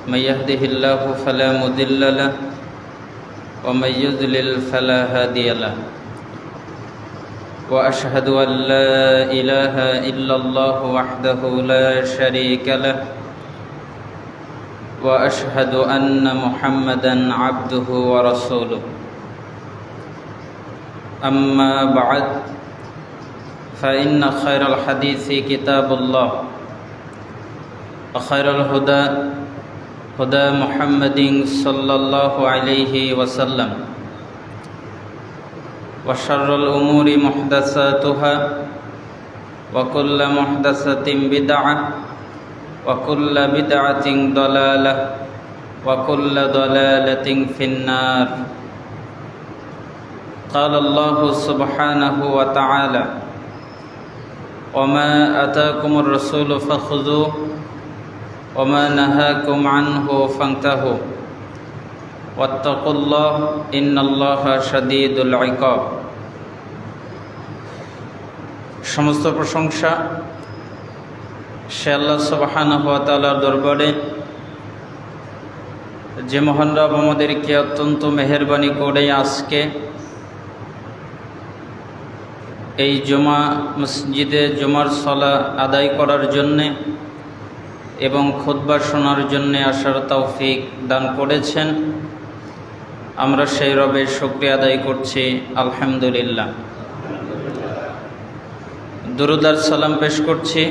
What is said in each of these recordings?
من يهده الله فلا مضل له ومن يضلل فلا هادي له وأشهد أن لا إله إلا الله وحده لا شريك له وأشهد أن محمدًا عبده ورسوله أما بعد فإن خير الحديث كتاب الله وخير الهدى هدى محمد صلى الله عليه وسلم وشر الأمور محدثاتها وكل محدثة بدعة وكل بدعة ضلالة وكل ضلالة في النار قال الله سبحانه وتعالى وما آتاكم الرسول فخذوه وما نهاكم عنه فانتهوا واتقوا الله إن الله شديد العقاب সমস্ত প্রশংসা সে আল্লাহ সুবহানাহু ওয়া তাআলার দরবারে যে মহান রব আমাদেরকে অত্যন্ত মেহেরবানি করে আজকে এই জুমা মসজিদে জুমার সালাত আদায় করার জন্যে এবং খুতবা শোনার জন্যে আসার তৌফিক দান করেছেন। আমরা সেই রবের শুকরিয়া আদায় করছি আলহামদুলিল্লাহ। দুরূদ আর সালাম পেশ করছি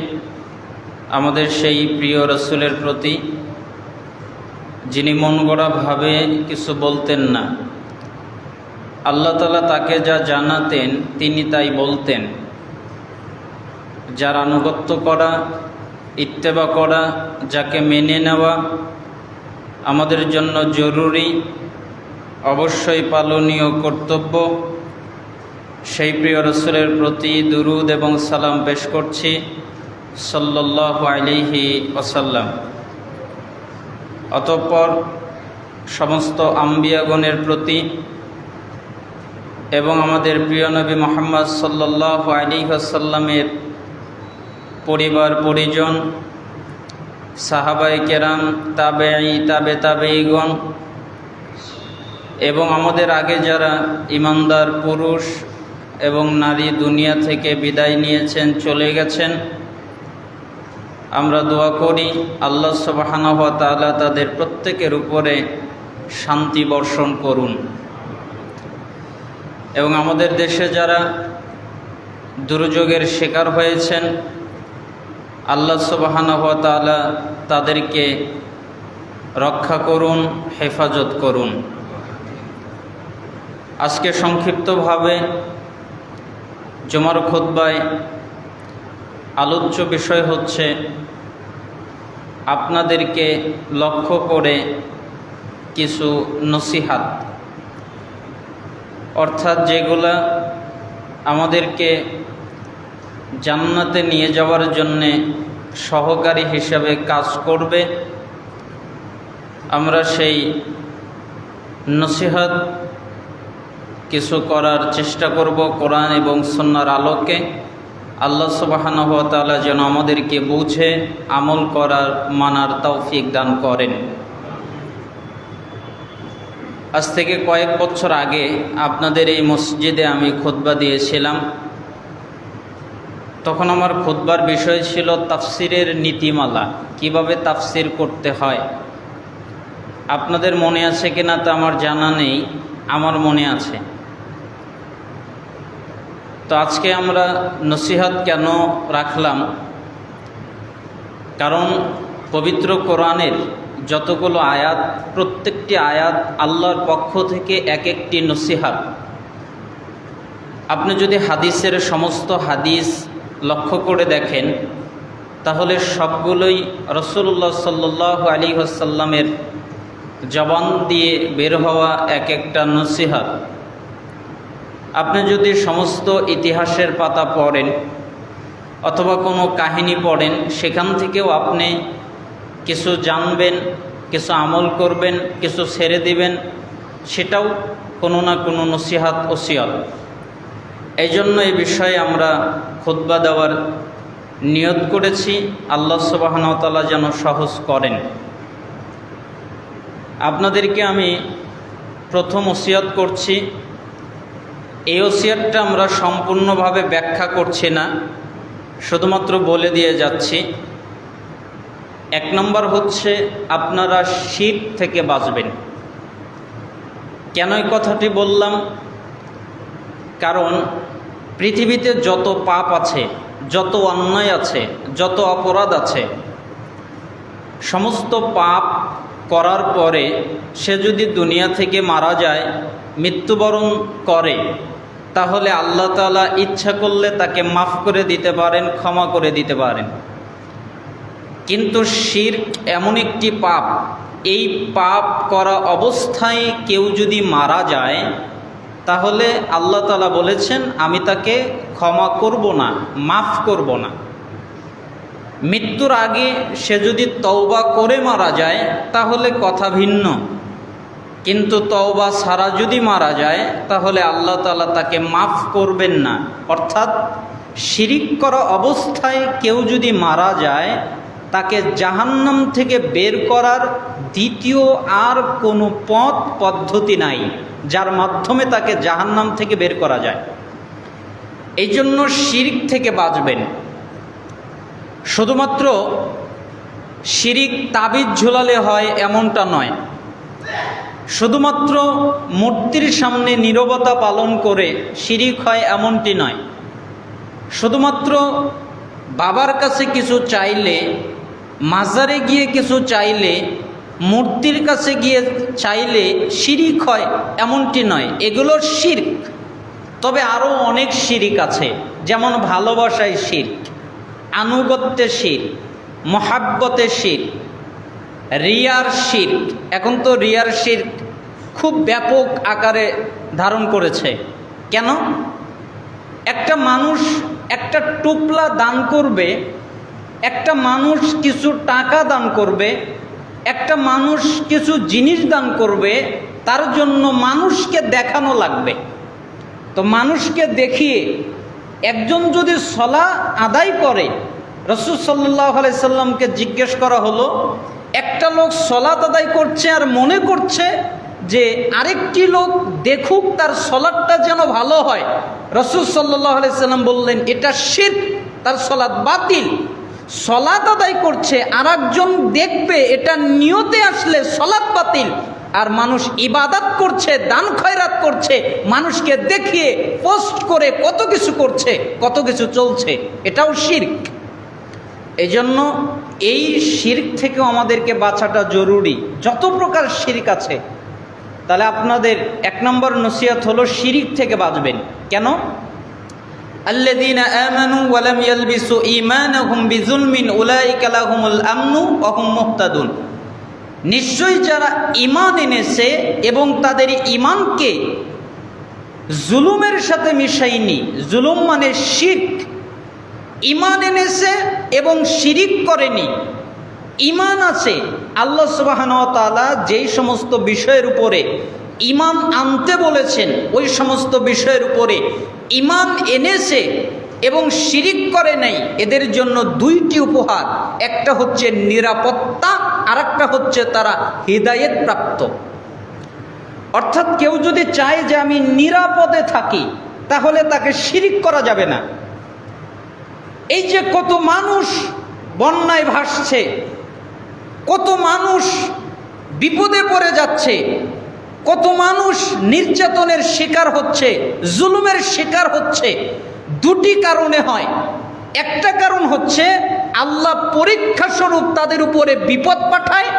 আমাদের সেই প্রিয় রাসূলের প্রতি, যিনি মন গড়াভাবে কিছু বলতেন না। আল্লাহ তাআলা তাকে যা জানাতেন তিনি তাই বলতেন। যার আনুগত্য করা, ইত্তেবা করা, যাকে মেনে নেওয়া আমাদের জন্য জরুরি, অবশ্যই পালনীয় কর্তব্য, সেই প্রিয় রাসূলের প্রতি দুরূদ এবং সালাম পেশ করছি সাল্লাল্লাহু আলাইহি ওয়াসাল্লাম। অতঃপর সমস্ত আম্বিয়াগণের প্রতি এবং আমাদের প্রিয় নবী মুহাম্মদ সাল্লাল্লাহু আলাইহি ওয়াসাল্লামের পরিবার পরিজন, সাহাবায়ে কেরাম, তাবেঈ, তাবেঈগণ এবং আমাদের আগে যারা ঈমানদার পুরুষ এবং নারী দুনিয়া থেকে বিদায় নিয়েছেন, চলে গেছেন, আমরা দোয়া করি আল্লাহ সুবহানাহু ওয়া তাআলা তাদের প্রত্যেকের উপরে শান্তি বর্ষণ করুন। এবং আমাদের দেশে যারা দুর্যোগের শিকার হয়েছেন, আল্লাহ সুবহানাহু ওয়া তাআলা তাদেরকে রক্ষা করুন, হেফাজত করুন। আজকে সংক্ষিপ্তভাবে জুমার খুতবায় আলোচ্য বিষয় হচ্ছে আপনাদেরকে লক্ষ্য করে কিছু নসিহাত, অর্থাৎ যেগুলা আমাদেরকে জান্নাতে নিয়ে যাওয়ার জন্যে সহকারী হিসাবে কাজ করবে। আমরা সেই নসিহত কিছু করার চেষ্টা করব কোরআন এবং সুন্নাহর আলোকে। আল্লাহ সুবহানাহু ওয়া তাআলা যেন আমাদেরকে বুঝে আমল করার, মানার তৌফিক দান করেন। আজ থেকে কয়েক বছর আগে আপনাদের এই মসজিদে আমি খুতবা দিয়েছিলাম। তখন আমার খুতবার বিষয় ছিল তাফসিরের নীতিমালা, কিভাবে তাফসির করতে হয়। আপনাদের মনে আছে কিনা তা আমার জানা নেই, আমার মনে আছে। তো আজকে আমরা নসিহত কেন রাখলাম, কারণ পবিত্র কোরআনের যতগুলো আয়াত, প্রত্যেকটি আয়াত আল্লাহর পক্ষ থেকে এক একটি নসিহত। আপনি যদি হাদিসের সমস্ত হাদিস লক্ষ্য করে দেখেন তাহলে সবগুলোই রাসূলুল্লাহ সাল্লাল্লাহু আলাইহি ওয়াসাল্লামের জবান দিয়ে বের হওয়া এক একটা নসিহত। আপনি যদি সমস্ত ইতিহাসের পাতা পড়েন অথবা কোনো কাহিনী পড়েন, সেখান থেকেও আপনি কিছু জানবেন, কিছু আমল করবেন, কিছু ছেড়ে দিবেন, সেটাও কোনো না কোনো নসিহত ওসিয়ত। এই জন্য এই বিষয়ে আমরা খুতবা দেওয়ার নিয়ত করেছি, আল্লাহ সুবহানাহু ওয়া তাআলা যেন সহজ করেন। আপনাদেরকে আমি প্রথম ওসিয়ত করছি, এই ওসিয়তটা আমরা সম্পূর্ণভাবে ব্যাখ্যা করছি না, শুধুমাত্র বলে দিয়ে যাচ্ছি। 1 নম্বর হচ্ছে আপনারা শিরক থেকে বাঁচবেন। কেন এই কথাটি বললাম? কারণ পৃথিবীতে যত পাপ আছে, যত অন্যায় আছে, যত অপরাধ আছে, সমস্ত পাপ করার পরে সে যদি দুনিয়া থেকে মারা যায়, মৃত্যুবরণ করে, তাহলে আল্লাহ তাআলা ইচ্ছা করলে তাকে মাফ করে দিতে পারেন, ক্ষমা করে দিতে পারেন। কিন্তু শিরক এমন একটি পাপ, এই পাপ করা অবস্থায় কেউ যদি মারা যায়, তাহলে আল্লাহ তাআলা বলেছেন আমি তাকে ক্ষমা করব না, মাফ করব না। মৃত্যুর আগে সে যদি তওবা করে মারা যায় তাহলে কথা ভিন্ন, কিন্তু তওবা ছাড়া যদি মারা যায় তাহলে আল্লাহ তাআলা তাকে মাফ করবেন না। অর্থাৎ শিরিক করা অবস্থায় কেউ যদি মারা যায়, তাকে জাহান্নাম থেকে বের করার দ্বিতীয় আর কোনো পদ্ধতি নাই যার মাধ্যমে তাকে জাহান্নাম থেকে বের করা যায়। এই জন্য শিরিক থেকে বাঁচবেন। শুধুমাত্র শিরিক তাবিজ ঝুলালে হয় এমনটা নয়, শুধুমাত্র মূর্তির সামনে নীরবতা পালন করে শিরিক হয় এমনটি নয়, শুধুমাত্র বাবার কাছে কিছু চাইলে, মাজারে গিয়ে কিছু চাইলে, মূর্তির কাছে গিয়ে চাইলে শিরিক হয় এমনটি নয়, এগুলো শিরক। তবে আরও অনেক শিরিক আছে, যেমন ভালোবাসায় শিরক, আনুগত্যে শিরক, মহাব্বতে শিরক, রিয়ার শিরক। এখন তো রিয়ার শিরক খুব ব্যাপক আকারে ধারণ করেছে। কেন? একটা মানুষ একটা টুপলা দান করবে, একটা মানুষ কিছু টাকা দান করবে, একটা মানুষ কিছু জিনিস দান করবে, তার জন্য মানুষকে দেখানো লাগবে। তো মানুষকে দেখিয়ে একজন যদি সলাহ আদায় করে, রাসূল সাল্লাল্লাহু আলাইহি সাল্লামকে জিজ্ঞেস করা হলো, একটা লোক সলাত আদায় করছে আর মনে করছে যে আরেকটি লোক দেখুক তার সলাতটা যেন ভালো হয়। রাসূল সাল্লাল্লাহু আলাইহি সাল্লাম বললেন এটা শিরক, তার সলাত বাতিল। সলাত আদায় করছে আর একজন দেখবে, এটা নিয়তে আসলে সলাত বাতিল। আর মানুষ ইবাদত করছে, দান খয়রাত করছে, মানুষকে দেখিয়ে পোস্ট করে কত কিছু করছে, কত কিছু চলছে, এটাও শিরক। এই জন্য এই শিরক থেকেও আমাদেরকে বাঁচাটা জরুরি। যত প্রকার শিরক আছে, তাহলে আপনাদের 1 নম্বর নসিহত হলো শিরক থেকে বাঁচবেন। কেন? আল্লাযীনা আমানু ওয়া লাম ইয়ালবিসু ঈমানাহুম বিযুলমিন উলাইকা লাহুমুল আমনু ওয়া হুম মুহতাদুন। নিশ্চয়ই যারা ঈমান এনেছে এবং তাদের ঈমানকে জুলুমের সাথে মিশায়নি, জুলুম মানে শিরক, ঈমান এনেছে এবং শিরিক করেনি, ঈমান আছে। আল্লাহ সুবহানাহু ওয়া তাআলা যেই সমস্ত বিষয়ের উপরে ঈমান আনতে বলেছেন, ওই সমস্ত বিষয়ের উপরে ঈমান এনেছে এবং শিরিক করে নাই, এদের জন্য 2টি উপহার। একটা হচ্ছে নিরাপত্তা, আর একটা হচ্ছে তারা হিদায়াত প্রাপ্ত। অর্থাৎ কেউ যদি চায় যে আমি নিরাপদে থাকি, তাহলে তাকে শিরিক করা যাবে না। এই যে কত মানুষ বন্যায় ভাসছে, কত মানুষ বিপদে পড়ে যাচ্ছে, কত মানুষ নির্যাতনের শিকার হচ্ছে, জুলুমের শিকার হচ্ছে, 2টি কারণে হয়। একটা কারণ হচ্ছে আল্লাহ পরীক্ষা স্বরূপ তাদের উপরে বিপদ পাঠায়,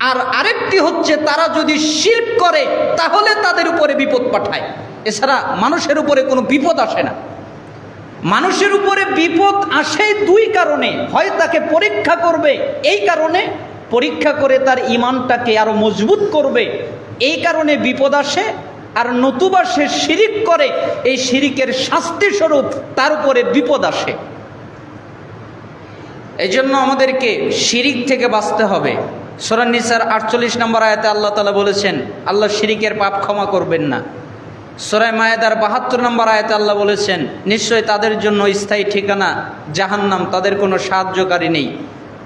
আর আরেকটি হচ্ছে তারা যদি শিরক করে তাহলে তাদের উপরে বিপদ পাঠায়। এছাড়া মানুষের উপরে কোনো বিপদ আসে না। মানুষের উপরে বিপদ আসে 2 কারণে, হয় তাকে পরীক্ষা করবে, এই কারণে পরীক্ষা করে তার ঈমানটাকে আরো মজবুত করবে, এই কারণে বিপদ আসে, আর নতুবা সে শিরিক করে, এই শিরিকের শাস্তি স্বরূপ তার উপরে বিপদ আসে। এই জন্য আমাদেরকে শিরিক থেকে বাঁচতে হবে। সূরা নিসার 48 নম্বর আয়াতে আল্লাহ তাআলা বলেছেন আল্লাহ শিরিকের পাপ ক্ষমা করবেন না। সূরা মায়েদার 72 নম্বর আয়াতে আল্লাহ বলেছেন নিশ্চয় তাদের জন্য স্থায়ী ঠিকানা জাহান্নাম, তাদের কোনো সাহায্যকারী নেই।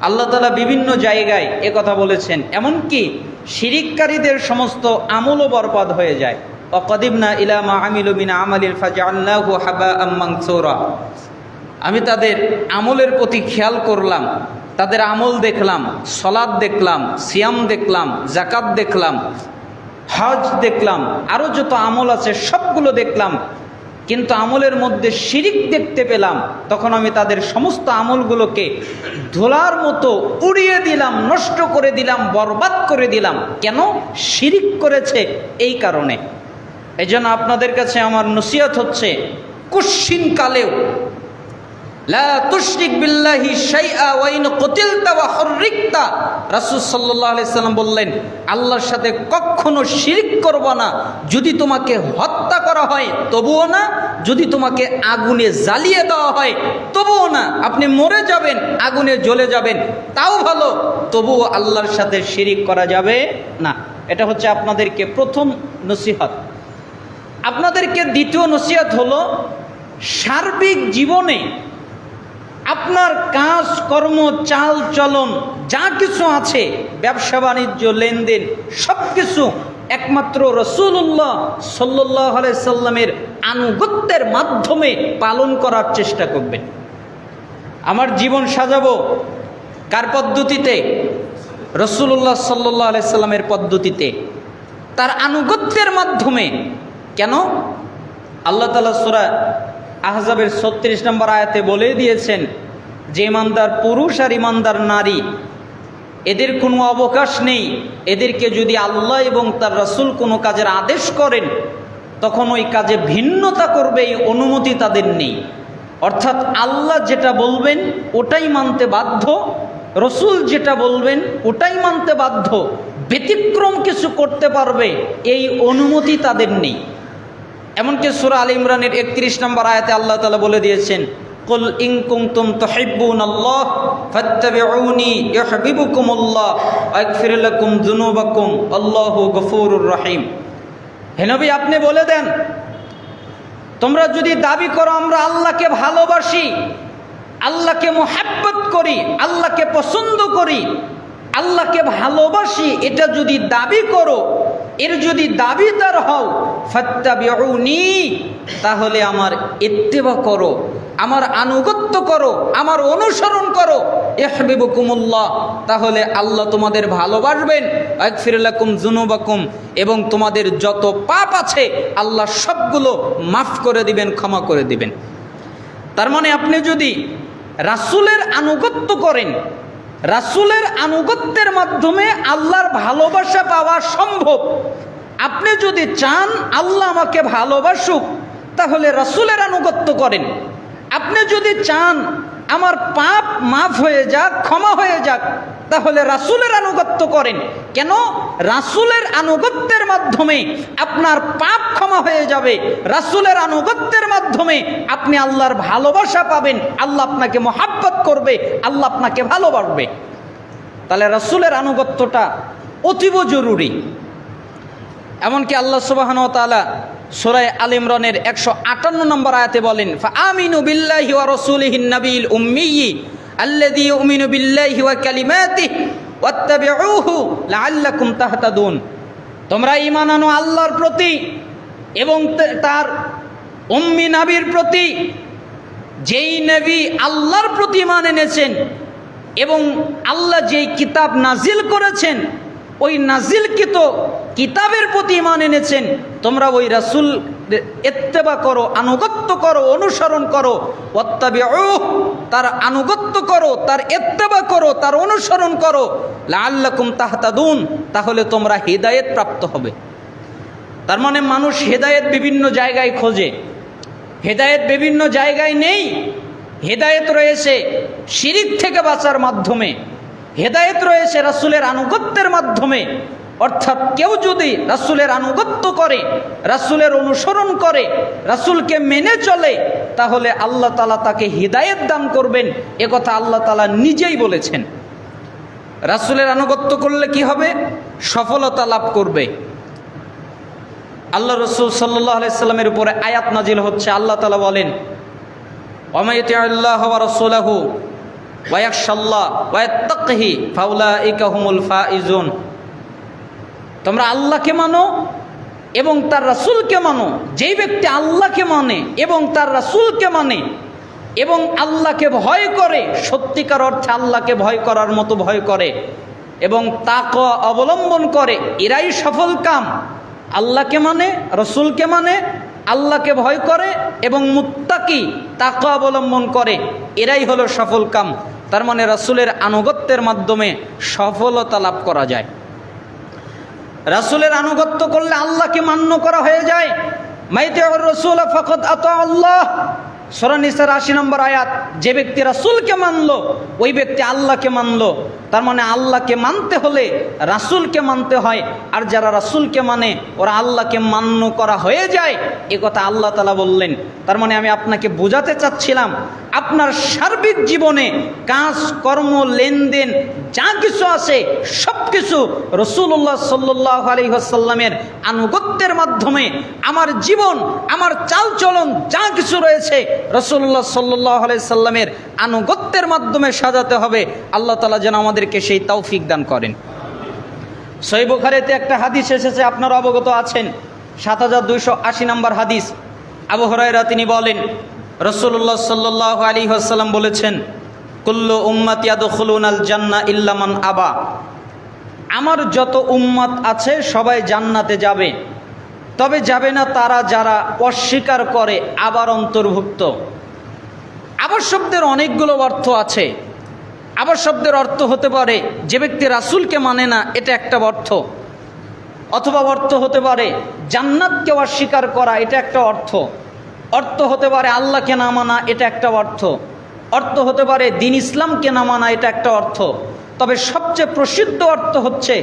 আল্লাহ তাআলা বিভিন্ন জায়গায় কথা বলেছেন। এমনকি শিরিককারীদের সমস্ত আমলও বরবাদ হয়ে যায়। ওয়াকাদিমনা ইলা মা আমিলু মিন আমালিন ফাজআলনাহু হাবাআম মানসুরা। আমি তাদের আমলের প্রতি খেয়াল করলাম, তাদের আমল দেখলাম, সলাৎ দেখলাম, সিয়াম দেখলাম, যাকাত দেখলাম, হজ দেখলাম, আরও যত আমল আছে সবগুলো দেখলাম, কিন্তু আমলের মধ্যে শিরিক দেখতে পেলাম। তখন আমি তাদের সমস্ত আমলগুলোকে ধুলার মতো উড়িয়ে দিলাম, নষ্ট করে দিলাম, বরবাদ করে দিলাম। কেন? শিরিক করেছে এই কারণে। এই জন্য আপনাদের কাছে আমার নসিহত হচ্ছে, কুশ্চিন কালেও লা তুশরিক বিল্লাহি শাইআ ওয়া ইন কুতিলতা ওয়া হুররিকতা। রাসূল সাল্লাল্লাহু আলাইহি সাল্লাম বললেন, আল্লাহর সাথে কখনো শিরক করবে না। যদি তোমাকে হত্যা করা হয় তবুও না, যদি তোমাকে আগুনে জ্বালিয়ে দেওয়া হয় তবুও না। আপনি মরে যাবেন, আগুনে জ্বলে যাবেন, তাও ভালো, তবুও আল্লাহর সাথে শিরক করা যাবে না। এটা হচ্ছে আপনাদেরকে প্রথম নসিহত। আপনাদেরকে দ্বিতীয় নসিহত হলো, সার্বিক জীবনে আপনার কাজ কর্ম, চাল চলন যা কিছু আছে, ব্যবসা বাণিজ্য, লেনদেন, সব কিছু একমাত্র রাসূলুল্লাহ সাল্লাল্লাহু আলাইহি সাল্লামের আনুগত্যের মাধ্যমে পালন করার চেষ্টা করবেন। আমার জীবন সাজাবো কার পদ্ধতিতে? রাসূলুল্লাহ সাল্লাল্লাহু আলাইহি সাল্লামের পদ্ধতিতে, তার আনুগত্যের মাধ্যমে। কেন? আল্লাহ তাআলা সূরা আহজাবের ৩৬ নম্বর আয়াতে বলে দিয়েছেন যে ইমানদার পুরুষ আর ইমানদার নারী, এদের কোনো অবকাশ নেই। এদেরকে যদি আল্লাহ এবং তার রাসূল কোনো কাজের আদেশ করেন, তখন ওই কাজে ভিন্নতা করবে এই অনুমতি তাদের নেই। অর্থাৎ আল্লাহ যেটা বলবেন ওটাই মানতে বাধ্য, রাসূল যেটা বলবেন ওটাই মানতে বাধ্য। ব্যতিক্রম কিছু করতে পারবে এই অনুমতি তাদের নেই। এমনকি সূরা আলে ইমরানের ৩১ নম্বর আয়াতে আল্লাহ তাআলা বলে দিয়েছেন, কুল ইন কুনতুম তুহিব্বুনাল্লাহ ফাত্তাবিউনি ইউহিব্বুকুমুল্লাহ ওয়া ইয়াগফির লাকুম যুনুবাকুম আল্লাহু গফুরুর রহিম। হে নবী, আপনি বলে দেন, তোমরা যদি দাবি করো আমরা আল্লাহকে ভালোবাসি, আল্লাহকে মুহাব্বত করি, আল্লাহকে পছন্দ করি, আল্লাহকে ভালোবাসি, এটা যদি দাবি করো, এর যদি দাবিদার হও, ফাত্তাবিউনি, তাহলে আমার ইত্তেবা করো, আমার আনুগত্য করো, আমার অনুসরণ করো। ইউহিব্বুকুমুল্লাহ, তাহলে আল্লাহ তোমাদের ভালোবাসবেন। ইয়াগফির লাকুম যুনুবাকুম, এবং তোমাদের যত পাপ আছে আল্লাহ সবগুলো মাফ করে দিবেন, ক্ষমা করে দিবেন। তার মানে আপনি যদি রাসূলের আনুগত্য করেন, রাসূলের আনুগত্যের মাধ্যমে আল্লাহর ভালোবাসা পাওয়া সম্ভব। আপনি যদি চান আল্লাহ আমাকে ভালোবাসুক, তাহলে রাসূলের আনুগত্য করেন। আপনি যদি চান আমার পাপ মাফ হয়ে যাক, ক্ষমা হয়ে যাক, তাহলে রাসূলের আনুগত্য করেন। কেন? রাসূলের আনুগত্যের মাধ্যমে আপনার পাপ ক্ষমা হয়ে যাবে, রাসূলের আনুগত্যের মাধ্যমে আপনি আল্লাহর ভালোবাসা পাবেন, আল্লাহ আপনাকে মহাব্বত করবে, আল্লাহ আপনাকে ভালোবাসবে। তাহলে রাসূলের আনুগত্যটা অতীব জরুরি। এমনকি আল্লাহ সুবহানাহু ওয়া তাআলা সূরা আলে ইমরানের ১৫৮ নম্বর আয়াতে বলেন, ফাআমিনু বিল্লাহি ওয়া রাসূলিহিন নাবিয়্যিল উম্মিয়্যি আল্লাযী ইউমিনু বিল্লাহি ওয়া কালিমাতিহি ওয়াত্তাবিউহু লাআল্লাকুম তাহতাদুন। তোমরা ঈমান আনো আল্লাহর প্রতি এবং তার উম্মি নবীর প্রতি, যেই নবী আল্লাহর প্রতি ঈমান এনেছেন এবং আল্লাহ যেই কিতাব নাজিল করেছেন ওই নাজিলকৃত কিতাবের প্রতি ঈমান এনেছেন। তোমরা ওই রাসূল ইত্তেবা করো, আনুগত্য করো, অনুসরণ করো। ওয়াত্তাবিউহু, তার আনুগত্য করো, তার ইত্তেবা করো, তার অনুসরণ করো। লাআল্লাকুম তাহতাদুন, তাহলে তোমরা হিদায়াত প্রাপ্ত হবে। তার মানে মানুষ হেদায়েত বিভিন্ন জায়গায় খোঁজে, হেদায়েত বিভিন্ন জায়গায় নেই। হেদায়েত রয়েছে শিরিক থেকে বাঁচার মাধ্যমে, হেদায়েত রয়েছে রাসূলের আনুগত্যের মাধ্যমে। অর্থাৎ কেউ যদি রাসূলের আনুগত্য করে, রাসূলের অনুসরণ করে, রাসূলকে মেনে চলে, তাহলে আল্লাহ তাআলা তাকে হিদায়াত দান করবেন। একথা আল্লাহ তাআলা নিজেই বলেছেন। রাসূলের আনুগত্য করলে কি হবে? সফলতা লাভ করবে। আল্লাহ রাসূল সাল্লাল্লাহু আলাইহি সাল্লামের উপরে আয়াত নাজিল হচ্ছে। আল্লাহ তাআলা বলেন, ওয়া মান ইউতি'আল্লাহা ওয়া রাসূলাহু ওয়া ইয়াখশাল্লাহ ওয়া ইয়াত্তাকিহি ফাউলাইকা হুমুল ফাইজুন। তোমরা আল্লাহকে মানো এবং তার রাসূলকে মানো। যেই ব্যক্তি আল্লাহকে মানে এবং তার রাসূলকে মানে এবং আল্লাহকে ভয় করে, সত্যিকার অর্থে আল্লাহকে ভয় করার মতো ভয় করে এবং তাকওয়া অবলম্বন করে, এরাই সফল কাম। আল্লাহকে মানে, রাসূলকে মানে, আল্লাহকে ভয় করে এবং মুত্তাকি তাকওয়া অবলম্বন করে, এরাই হলো সফল কাম। তার মানে রাসূলের আনুগত্যের মাধ্যমে সফলতা লাভ করা যায়। রাসূলের আনুগত্য করলে আল্লাহকে মান্য করা হয়ে যায়। মাইতিউর রাসূল ফাকাদ আতা আল্লাহ, সূরা নিসার ৮০ নম্বর আয়াত। যে ব্যক্তি রাসূলকে মানলো ওই ব্যক্তি আল্লাহকে মানলো। তার মানে আল্লাহকে মানতে হলে রাসূলকে মানতে হয়, আর যারা রাসূলকে মানে ওরা আল্লাহকে মান্য করা হয়ে যায়, এ কথা আল্লাহ তাআলা বললেন। তার মানে আমি আপনাকে বোঝাতে চাচ্ছিলাম, আপনার সার্বিক জীবনে কাজ কর্ম লেনদেন যা কিছু আছে সব কিছু রাসূলুল্লাহ সাল্লাল্লাহু আলাইহি ওয়াসাল্লামের আনুগত্যের মাধ্যমে, আমার জীবন আমার চালচলন যা কিছু রয়েছে রাসূলুল্লাহ সাল্লাল্লাহু আলাইহি ওয়াসাল্লামের আনুগত্যের মাধ্যমে সাজাতে হবে। আল্লাহ তাআলা যেন আমাদেরকে সেই তৌফিক দান করেন। সহিহ বুখারীতে একটা হাদিস এসেছে, আপনারা অবগত আছেন, ৭২৮০ নম্বর হাদিস। আবু হুরায়রা তিনি বলেন, রাসূলুল্লাহ সাল্লাল্লাহু আলাইহি ওয়াসাল্লাম বলেছেন, কুল্লু উম্মতি ইয়াদখুলুনাল জান্নাহ ইল্লা মান আবা। আমার যত উম্মত আছে সবাই জান্নাতে যাবে, তবে যাবে না তারা যারা অস্বীকার করে, আবার অন্তর্ভুক্ত। আবার শব্দের অনেকগুলো অর্থ আছে। আবার শব্দের অর্থ হতে পারে যে ব্যক্তি রাসূলকে মানে না, এটা একটা অর্থ। অথবা অর্থ হতে পারে জান্নাতকে অস্বীকার করা, এটা একটা অর্থ। অর্থ হতে পারে আল্লাহকে না মানা, এটা একটা অর্থ। অর্থ হতে পারে দ্বীন ইসলামকে না মানা, এটা একটা অর্থ। তবে সবচেয়ে প্রসিদ্ধ অর্থ হচ্ছে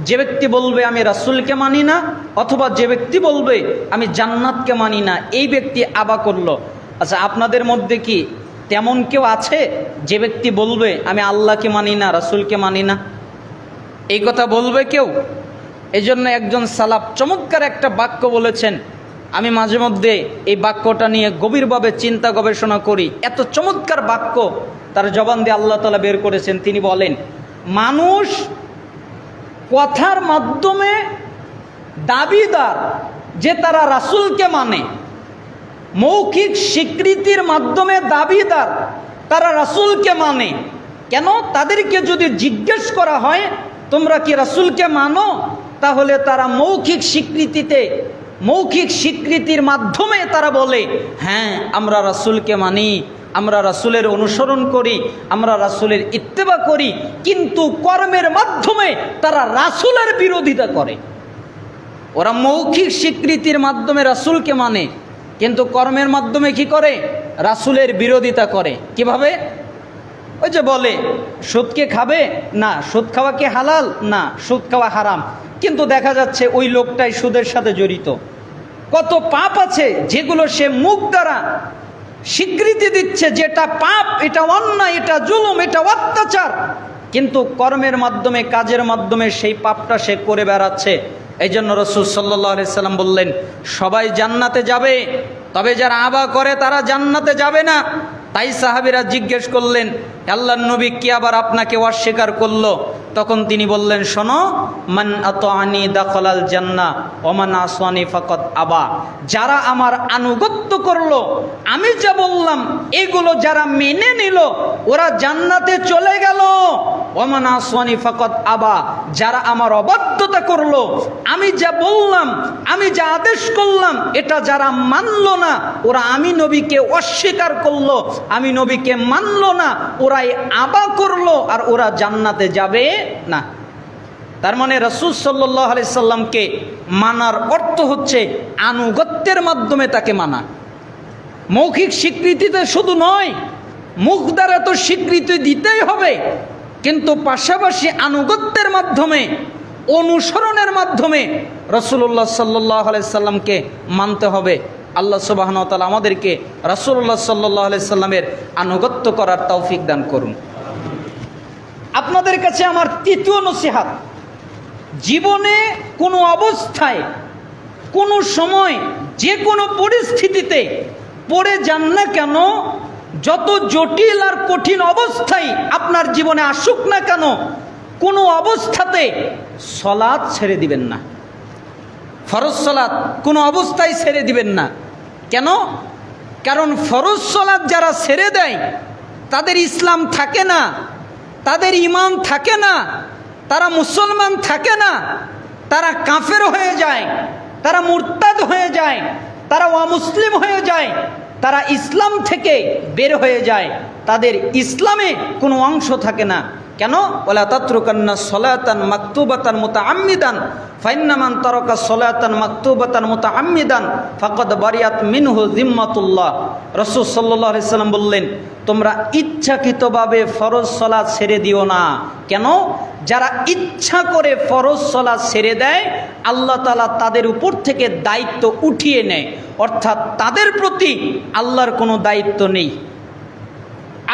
যে ব্যক্তি বলবে আমি রাসূলকে মানি না, অথবা যে ব্যক্তি বলবে আমি জান্নাতকে মানি না, এই ব্যক্তি আবা করলো। আচ্ছা, আপনাদের মধ্যে কি তেমন কেউ আছে যে ব্যক্তি বলবে আমি আল্লাহকে মানি না, রাসূলকে মানি না? এই কথা বলবে কেউ? এই জন্য একজন সালাফ চমৎকার একটা বাক্য বলেছেন, আমি মাঝে মধ্যে এই বাক্যটা নিয়ে গভীরভাবে চিন্তা গবেষণা করি। এত চমৎকার বাক্য তার জবান দিয়ে আল্লাহ তাআলা বের করেছেন। তিনি বলেন, মানুষ কথার মাধ্যমে দাবিদার যে তারা রাসূলকে মানে, মৌখিক স্বীকৃতির মাধ্যমে দাবিদার তারা রাসূলকে মানে। কেন? তাদেরকে যদি জিজ্ঞেস করা হয় তোমরা কি রাসূলকে মানো, তাহলে তারা মৌখিক স্বীকৃতির মাধ্যমে তারা বলে হ্যাঁ আমরা রাসূলকে মানি, আমরা রাসূলের অনুসরণ করি, আমরা রাসূলের ইত্তেবা করি। কিন্তু কর্মের মাধ্যমে তারা রাসূলের বিরোধিতা করে। ওরা মৌখিক স্বীকৃতির মাধ্যমে রাসূলকে মানে, কিন্তু কর্মের মাধ্যমে কি করে? রাসূলের বিরোধিতা করে। কিভাবে? ওই যে বলে সুদকে খাবে না, সুদ খাওয়া কি হালাল? না, সুদ খাওয়া হারাম। কিন্তু দেখা যাচ্ছে ওই লোকটাই সুদের সাথে জড়িত। কত পাপ আছে যেগুলো সে মুখ দ্বারা স্বীকৃতি দিচ্ছে যেটা পাপ, এটা অন্যায়, এটা জুলুম, এটা অত্যাচার, কিন্তু কর্মের মাধ্যমে কাজের মাধ্যমে সেই পাপটা সে করে বেড়াচ্ছে। এই জন্য রাসূল সাল্লাল্লাহু আলাইহি সাল্লাম বললেন সবাই জান্নাতে যাবে, তবে যারা আবা করে তারা জান্নাতে যাবে না। তাই সাহাবীরা জিজ্ঞেস করলেন, আল্লাহর নবী কি আবার আপনাকে অস্বীকার করলো? তখন তিনি বললেন, শোনো, মান আতাআনি দাখালাল জান্নাহ ওয়া মান আসানি ফাকাদ আবা। যারা আমার আনুগত্য করলো, আমি যা বললাম এগুলো যারা মেনে নিল, ওরা জান্নাতে চলে গেল। ওয়া মান আসানি ফাকাদ আবা। যারা আমার অবাধ্যতা করলো, আমি যা বললাম, আমি যা আদেশ করলাম, এটা যারা মানলো না, ওরা আমি নবীকে অস্বীকার করলো, আমি নবীকে মানলো না, ওরাই আবা করলো, আর ওরা জান্নাতে যাবে না। তার মানে রাসূল সাল্লাল্লাহু আলাইহি সাল্লামকে মানার অর্থ হচ্ছে আনুগত্যের মাধ্যমে তাকে মানা। মৌখিক স্বীকৃতিতে শুধু নয়, মুখ দ্বারা তো স্বীকৃতি দিতেই হবে, কিন্তু পাশাপাশি আনুগত্যের মাধ্যমে, অনুসরণের মাধ্যমে রাসূলুল্লাহ সাল্লাল্লাহু আলাইহি সাল্লামকে মানতে হবে। আল্লাহ সুবহানাহু ওয়া তাআলা আমাদেরকে রাসূলুল্লাহ সাল্লাল্লাহু আলাইহি সাল্লামের আনুগত্য করার তৌফিক দান করুন। আপনাদের কাছে আমার তৃতীয় নসিহত, জীবনে কোনো অবস্থায়, কোনো সময়, যে কোনো পরিস্থিতিতে পড়ে যান না কেন, যত জটিল আর কঠিন অবস্থায় আপনার জীবনে আসুক না কেন, কোনো অবস্থাতে সলাৎ ছেড়ে দিবেন না। ফরজ সলাৎ কোনো অবস্থায় ছেড়ে দিবেন না। কেন? কারণ ফরজ সলাৎ যারা ছেড়ে দেয় তাদের ইসলাম থাকে না, তাদের ঈমান থাকে না, তারা মুসলমান থাকে না, তারা কাফের হয়ে যায়, তারা মুরতাদ হয়ে যায়, তারা অমুসলিম হয়ে যায়, তারা ইসলাম থেকে বের হয়ে যায়, তাদের ইসলামে কোনো অংশ থাকে না। কেন? ওয়ালা তাতরুকান্না সলাতান মাকতুবাতান মুতাআম্মিদান ফাইন্না মান তারাকা সলাতান মাকতুবাতান মুতাআম্মিদান ফাকাদ বারিয়াত মিনহু জিম্মাতুল্লাহ। রাসূল সাল্লাল্লাহু আলাইহি সাল্লাম বললেন, তোমরা ইচ্ছাকৃতভাবে ফরজ সালাত ছেড়ে দিও না। কেন? যারা ইচ্ছা করে ফরজ সালাত ছেড়ে দেয় আল্লাহ তাআলা তাদের উপর থেকে দায়িত্ব উঠিয়ে নেয়, অর্থাৎ তাদের প্রতি আল্লাহর কোনো দায়িত্ব নেই।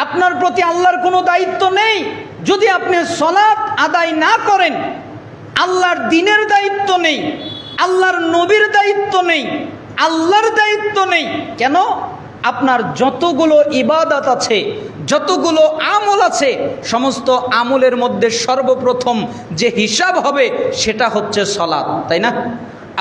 আপনার প্রতি আল্লাহর কোনো দায়িত্ব নেই। যদি আপনি সলাত আদায় না করেন, আল্লাহর দ্বীনের দায়িত্ব নেই, আল্লাহর নবীর দায়িত্ব নেই, আল্লাহর দায়িত্ব নেই। কেন? আপনার যতগুলো ইবাদত আছে, যতগুলো আমল আছে, সমস্ত আমলের মধ্যে সর্বপ্রথম যে হিসাব হবে সেটা হচ্ছে সলাত, তাই না?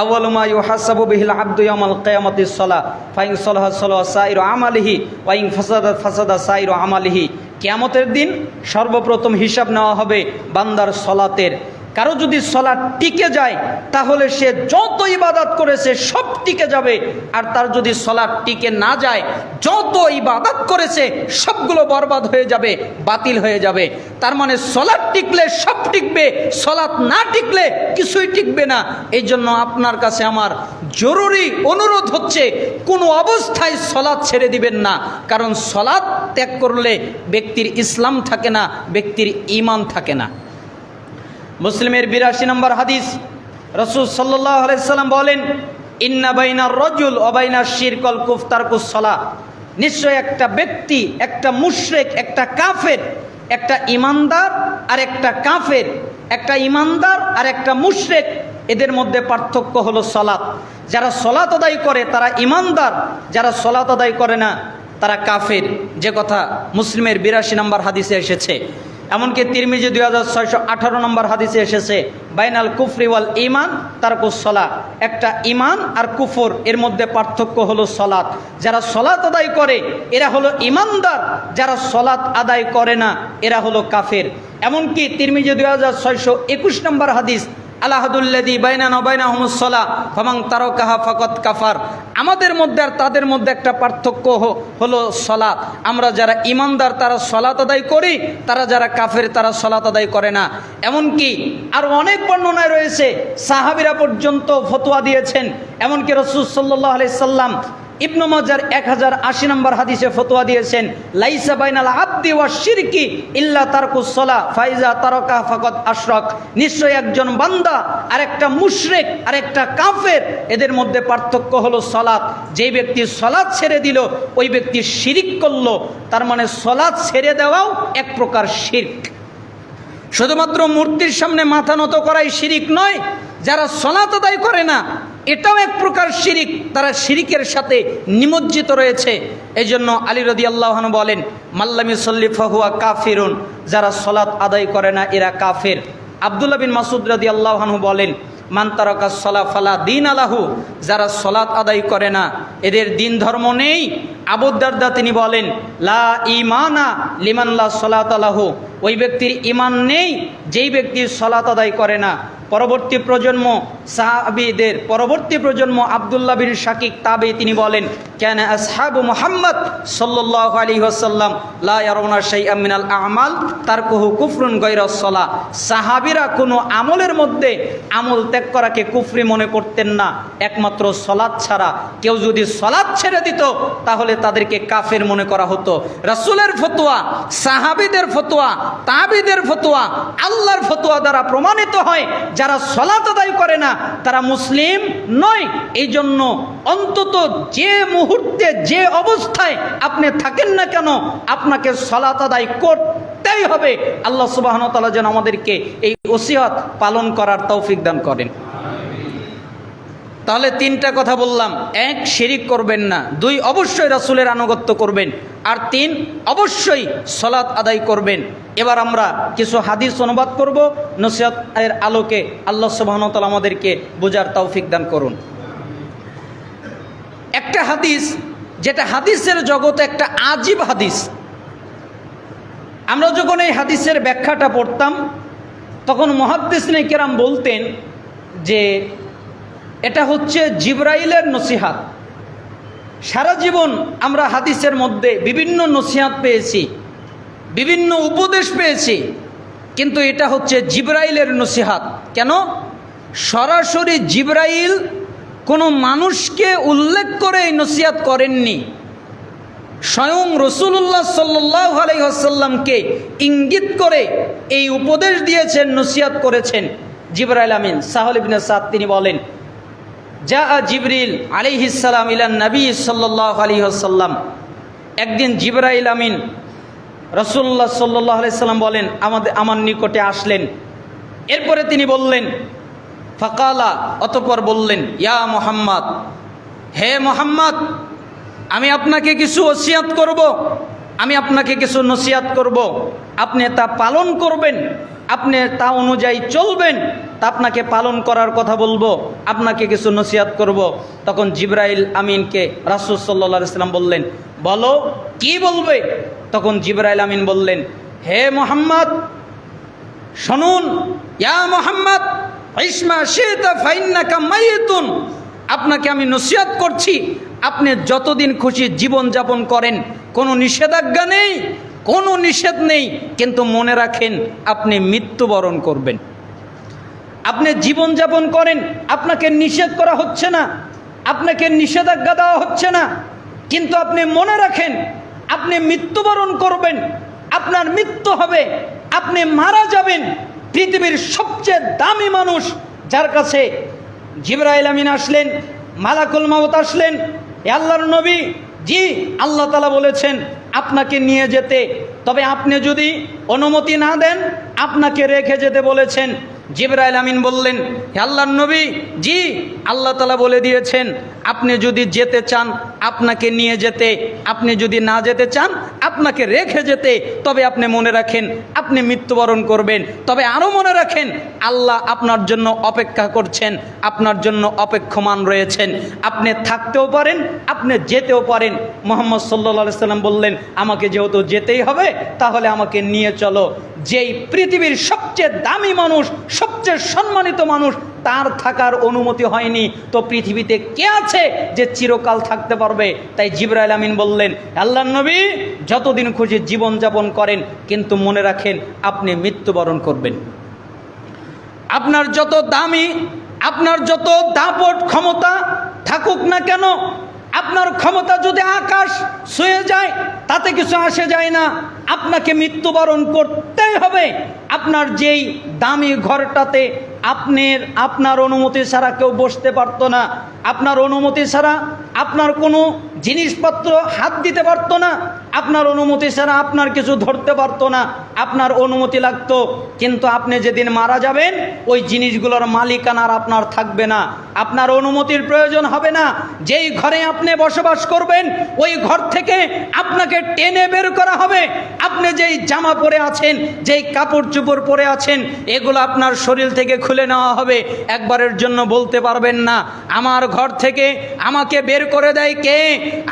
আউয়ালু মা ইউহাসাবু বিহিল আবদু ইয়াউমাল কিয়ামাতিস সালাহ ফাইন সালাহা সালাহা সাইরু আমালিহি ওয়া ইন ফাসাদাত ফাসাদা সাইরু আমালিহি। কিয়ামতের দিন সর্বপ্রথম হিসাব নেওয়া হবে বান্দার সলাতের। কারো যদি সলাত টিকে যায় তাহলে সে যত ইবাদত করেছে সব টিকে যাবে, আর তার যদি সলাত টিকে না যায়, যত ইবাদত করেছে সবগুলো বরবাদ হয়ে যাবে, বাতিল হয়ে যাবে। তার মানে সলাত টিকলে সব টিকবে, সলাত না টিকলে কিছুই টিকবে না। এই জন্য আপনার কাছে আমার জরুরি অনুরোধ হচ্ছে, কোনো অবস্থায় সলাত ছেড়ে দিবেন না। কারণ সলাত ত্যাগ করলে ব্যক্তির ইসলাম থাকে না, ব্যক্তির ঈমান থাকে না। মুসলিমের 82 নম্বর হাদিস, রাসূল সাল্লাল্লাহু আলাইহি সাল্লাম বলেন, ইন্না বাইনার রাজুল ওয়া বাইনাশ শিরক ওয়াল কুফর তারকুস সালাহ। নিশ্চয় একটা ব্যক্তি, একটা মুশরিক, একটা কাফের, একটা ঈমানদার আর একটা কাফের, একটা ঈমানদার আর একটা মুশরিক, এদের মধ্যে পার্থক্য হলো সালাত। যারা সালাত আদায় করে তারা ঈমানদার, যারা সালাত আদায় করে না তারা কাফের। যে কথা মুসলিমের 82 নম্বর হাদিসে এসেছে। এমনকি তিরমিজি 2618 নম্বর হাদিসে এসেছে, বাইনাল কুফরি ওয়াল ঈমান তারকুস সালাহ। একটা ঈমান আর কুফর, এর মধ্যে পার্থক্য হলো সালাত। যারা সালাত আদায় করে এরা হলো ঈমানদার, যারা সালাত আদায় করে না এরা হলো কাফের। এমনকি তিরমিজি 2621 নম্বর হাদিস, আলাহাদুল্লাযী বাইনানা ওয়া বাইনাহুমুস সালাহ ফামান তারাকাহা ফাকাদ কাফার। আমাদের মধ্যে আর তাদের মধ্যে একটা পার্থক্য হলো সালাত। আমরা যারা ঈমানদার তারা সালাত আদায় করি, তারা যারা কাফের তারা সালাত আদায় করে না। এমনকি আর অনেক বর্ণনায় রয়েছে, সাহাবীরা পর্যন্ত ফতোয়া দিয়েছেন। এমনকি রাসূল সাল্লাল্লাহু আলাইহি সাল্লাম ইবনে মাজার 1080 নম্বর হাদিসে ফতোয়া দিয়েছেন, লাইসা বাইনাল আবদি ওয়াশ শিরকি ইল্লা তারকুস সালাহ ফাইজা তারাকা ফাকাদ আশরাক। নিশ্চয় একজন বান্দা আর একটা মুশরিক আর একটা কাফের, এদের মধ্যে পার্থক্য হলো সালাত। যে ব্যক্তি সালাত ছেড়ে দিল ওই ব্যক্তি শিরক করলো। তার মানে সালাত ছেড়ে দেওয়াও এক প্রকার শিরক। শুধুমাত্র মূর্তির সামনে মাথা নত করাই শিরক নয়, যারা সালাত আদায় করে না এটাও এক প্রকার শিরিক, তারা শিরিকের সাথে নিমজ্জিত রয়েছে। এই জন্য আলী রাদিয়াল্লাহু আনহু বলেন, মাল্লাম ইউসাল্লি ফাহুয়া কাফিরুন। যারা সালাত আদায় করে না এরা কাফের। আব্দুল্লাহ বিন মাসউদ রাদিয়াল্লাহু আনহু বলেন, মান তারাকাস সালাহ ফালা দীন আলাহু। যারা সালাত আদায় করে না এদের দিন ধর্ম নেই। আবু দারদা তিনি বলেন, লা ঈমানা লিমান লা সালাত লাহু। ওই ব্যক্তির ঈমান নেই যেই ব্যক্তি সালাত আদায় করে না। পরবর্তী প্রজন্ম সাহাবীদের পরবর্তী প্রজন্ম আব্দুল্লাহ বিন শাকিক তাবি তিনি বলেন, কানা আসহাবু মুহাম্মদ সাল্লাল্লাহু আলাইহি ওয়াসাল্লাম লা ইয়ারাউনা শাইআম মিনাল আ'মাল তারকুহু কুফরুন গায়রাস সালাহ। সাহাবীরা কোনো আমলের মধ্যে আমল ত্যাগ করাকে কুফরি মনে করতেন না একমাত্র সালাত ছাড়া। কেউ যদি সালাত ছেড়ে দিত তাহলে তাদেরকে কাফের মনে করা হতো। রাসূলের ফতোয়া, সাহাবীদের ফতোয়া, তাবিদের ফতোয়া, আল্লাহর ফতোয়া দ্বারা প্রমাণিত হয় যারা সালাত আদায় করে না তারা মুসলিম নয়। এই জন্য অন্তত যে মুহূর্তে যে অবস্থায় আপনি থাকেন না কেন আপনাকে সালাত আদায় করতেই হবে। আল্লাহ সুবহানাহু ওয়া তাআলা যেন আমাদেরকে এই ওসিয়ত পালন করার তৌফিক দান করেন। তাহলে তিনটা কথা বললাম, এক, শিরিক করবেন না, দুই, অবশ্যই রাসূলের আনুগত্য করবেন, আর তিন, অবশ্যই সালাত আদায় করবেন। এবার আমরা কিছু হাদিস অনুবাদ করব নসিহতের আলোকে। আল্লাহ সুবহানাহু ওয়া তাআলা আমাদেরকে বোঝার তৌফিক দান করুন। একটা হাদিস, যেটা হাদিসের জগতে একটা আজীব হাদিস। আমরা যখন এই হাদিসের ব্যাখ্যাটা পড়তাম তখন মুহাদ্দিসিনে কেরাম বলতেন যে এটা হচ্ছে জিবরাইলের নসিহাত। সারা জীবন আমরা হাদিসের মধ্যে বিভিন্ন নসিহাত পেয়েছি, বিভিন্ন উপদেশ পেয়েছি, কিন্তু এটা হচ্ছে জিবরাইলের নসিহাত। কেন? সরাসরি জিবরাইল কোনো মানুষকে উল্লেখ করে এই নসিহাত করেননি, স্বয়ং রাসূলুল্লাহ সাল্লাল্লাহু আলাইহি ওয়াসাল্লামকে ইঙ্গিত করে এই উপদেশ দিয়েছেন, নসিহাত করেছেন জিবরাইল আমিন। সাহল ইবনে সাদ তিনি বলেন, যা জিবরিল আলাইহিস সালাম ইলান নবী সাল্লাল্লাহু আলাইহি ওয়াসাল্লাম, একদিন জিবরাইল আমিন রাসূলুল্লাহ সাল্লাল্লাহু আলাইহি সাল্লাম বলেন আমার নিকটে আসলেন। এরপরে তিনি বললেন, ফাকালা, অতঃপর বললেন, ইয়া মুহাম্মদ, হে মুহাম্মদ, আমি আপনাকে কিছু ওসিয়াত করব, আমি আপনাকে কিছু নসিহাত করব, আপনি তা পালন করবেন, আপনি তা অনুযায়ী চলবেন, তা আপনাকে পালন করার কথা বলবো, আপনাকে কিছু নসিহাত করব। তখন জিবরাইল আমিনকে রাসূল সাল্লাল্লাহু আলাইহি সাল্লাম বললেন, বলো কি বলবে? তখন জিবরাইল আমিন বললেন, হে মুহাম্মদ শুনুন, ইয়া মুহাম্মদ ইসমা শিতা ফাইন্নাকা মাইতুন, আপনাকে আমি নসিহত করছি, আপনি যতদিন খুশি জীবন যাপন করেন, কোনো নিষেধাজ্ঞা নেই, কোনো নিষেধ নেই, কিন্তু মনে রাখেন আপনি মৃত্যুবরণ করবেন। আপনি জীবন যাপন করেন, আপনাকে নিষেধ করা হচ্ছে না, আপনাকে নিষেধাজ্ঞা দেওয়া হচ্ছে না, কিন্তু আপনি মনে রাখেন আপনি মৃত্যুবরণ করবেন, আপনার মৃত্যু হবে, আপনি মারা যাবেন। পৃথিবীর সবচেয়ে দামি মানুষ যার কাছে জিবরাইল আমিন আসলেন, মালাকুল মাউত আসলেন, এ আল্লাহর নবী, জি আল্লাহ তাআলা বলেছেন আপনাকে নিয়ে যেতে, তবে আপনি যদি অনুমতি না দেন আপনাকে রেখে যেতে বলেছেন। জিবরাইল আমিন বললেন, হে আল্লাহর নবী, জি আল্লাহ তাআলা বলে দিয়েছেন আপনি যদি যেতে চান আপনাকে নিয়ে যেতে, আপনি যদি না যেতে চান আপনাকে রেখে যেতে, তবে আপনি মনে রাখেন আপনি মৃত্যুবরণ করবেন। তবে আরও মনে রাখেন আল্লাহ আপনার জন্য অপেক্ষা করছেন, আপনার জন্য অপেক্ষমান রয়েছেন, আপনি থাকতেও পারেন, আপনি যেতেও পারেন। মুহাম্মদ সাল্লাল্লাহু আলাইহি সাল্লাম বললেন, আমাকে যেহেতু যেতেই হবে তাহলে আমাকে নিয়ে চলো। যেই পৃথিবীর সবচেয়ে দামি মানুষ, সবচেয়ে সম্মানিত মানুষ, তার থাকার অনুমতি হয়নি, তো পৃথিবীতে কে আছে যে চিরকাল থাকতে পারবে? তাই জিবরাইল আমিন বললেন, আল্লাহর নবী যতদিন খুশি জীবন যাপন করেন, কিন্তু মনে রাখেন আপনি মৃত্যুবরণ করবেন। আপনার যত দামি, আপনার যত দাপট ক্ষমতা থাকুক না কেন, আপনার ক্ষমতা যদি আকাশ ছুঁয়ে যায় তাতে কিছু আসে যায় না, আপনাকে মৃত্যুবরণ করতেই হবে। আপনার যেই দামি ঘরটাতে আপনার অনুমতি ছাড়া কেউ বসতে পারতো না, আপনার অনুমতি ছাড়া আপনার কোনো জিনিসপত্র হাত দিতে পারতো না, আপনার অনুমতি ছাড়া আপনার কিছু ধরতে পারতো না, আপনার অনুমতি লাগতো। কিন্তু আপনি যেদিন মারা যাবেন ওই জিনিসগুলোর মালিকানা আর আপনার থাকবে না, আপনার অনুমতির প্রয়োজন হবে না। যেই ঘরে আপনি বসবাস করবেন ওই ঘর থেকে আপনাকে টেনে বের করা হবে। আপনি যেই জামা পরে আছেন, যেই কাপড় চোপড় পরে আছেন, এগুলো আপনার শরীর থেকে খুলে নেওয়া হবে। একবারের জন্য বলতে পারবেন না আমার ঘর থেকে আমাকে বের করে দেয় কে,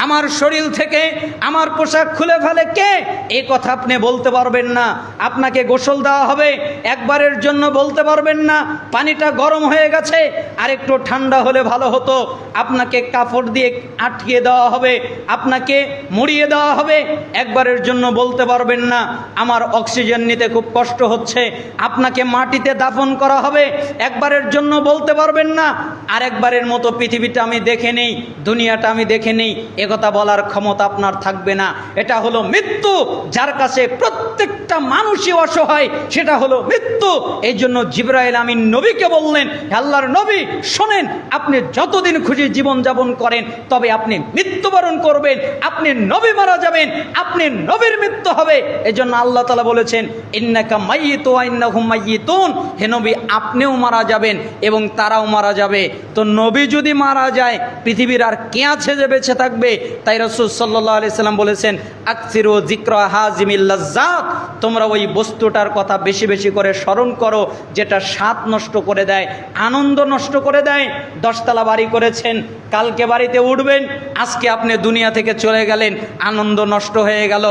আমার শরীর থেকে আমার পোশাক খুলে ফেলে কে, এই কথা আপনি বলতে পারবেন না। আপনাকে গোসল দেওয়া হবে, একবারের জন্য বলতে পারবেন না পানিটা গরম হয়ে গেছে আর একটু ঠান্ডা হলে ভালো হতো। আপনাকে কাপড় দিয়ে আটকিয়ে দেওয়া হবে, আপনাকে মুড়িয়ে দেওয়া হবে, একবারের জন্য বলতে পারবেন না আমার অক্সিজেন নিতে খুব কষ্ট হচ্ছে। আপনাকে মাটিতে দাফন করা হবে, একবারের জন্য বলতে পারবেন না আর একবারের মতো পৃথিবীটা আমি দেখে নেই, দুনিয়াটা আমি দেখে নেই, একথা বলার ক্ষমতা আপনার থাকবে না। এটা হলো মৃত্যু, যার কাছে প্রত্যেকটা মানুষই অসহায়, সেটা হলো মৃত্যু। এই জন্য জিবরাইল আমিন নবীকে বললেন, আল্লাহর নবী শোনেন, আপনি যতদিন খুশি জীবন যাপন করেন, তবে আপনি মৃত্যুবরণ করবেন, আপনি নবী মারা যাবেন, আপনি নবীর মৃত্যু হবে। এই জন্য আল্লাহ তাআলা বলেছেন, ইন্নাকা মাইয়িতুন ওয়া ইন্নাহুম মাইয়িতুন, হে নবী আপনিও মারা যাবেন এবং তারাও মারা যাবে। তো নবী যদি মারা যায়, পৃথিবীর আর কে আছে যে বেঁচে থাকবে? তাই রাসূল সাল্লাল্লাহু আলাইহি সাল্লাম বলেছেন, আকসিরু যিকরা হাজিমিল লাজ্জাত, তোমরা ওই বস্তুটার কথা বেশি বেশি করে স্মরণ করো যেটা স্বাদ নষ্ট করে দেয়, আনন্দ নষ্ট করে দেয়। 10 তলা বাড়ি করেছেন, কালকে বাড়িতে উঠবেন, আজকে আপনি দুনিয়া থেকে চলে গেলেন, আনন্দ নষ্ট হয়ে গেল।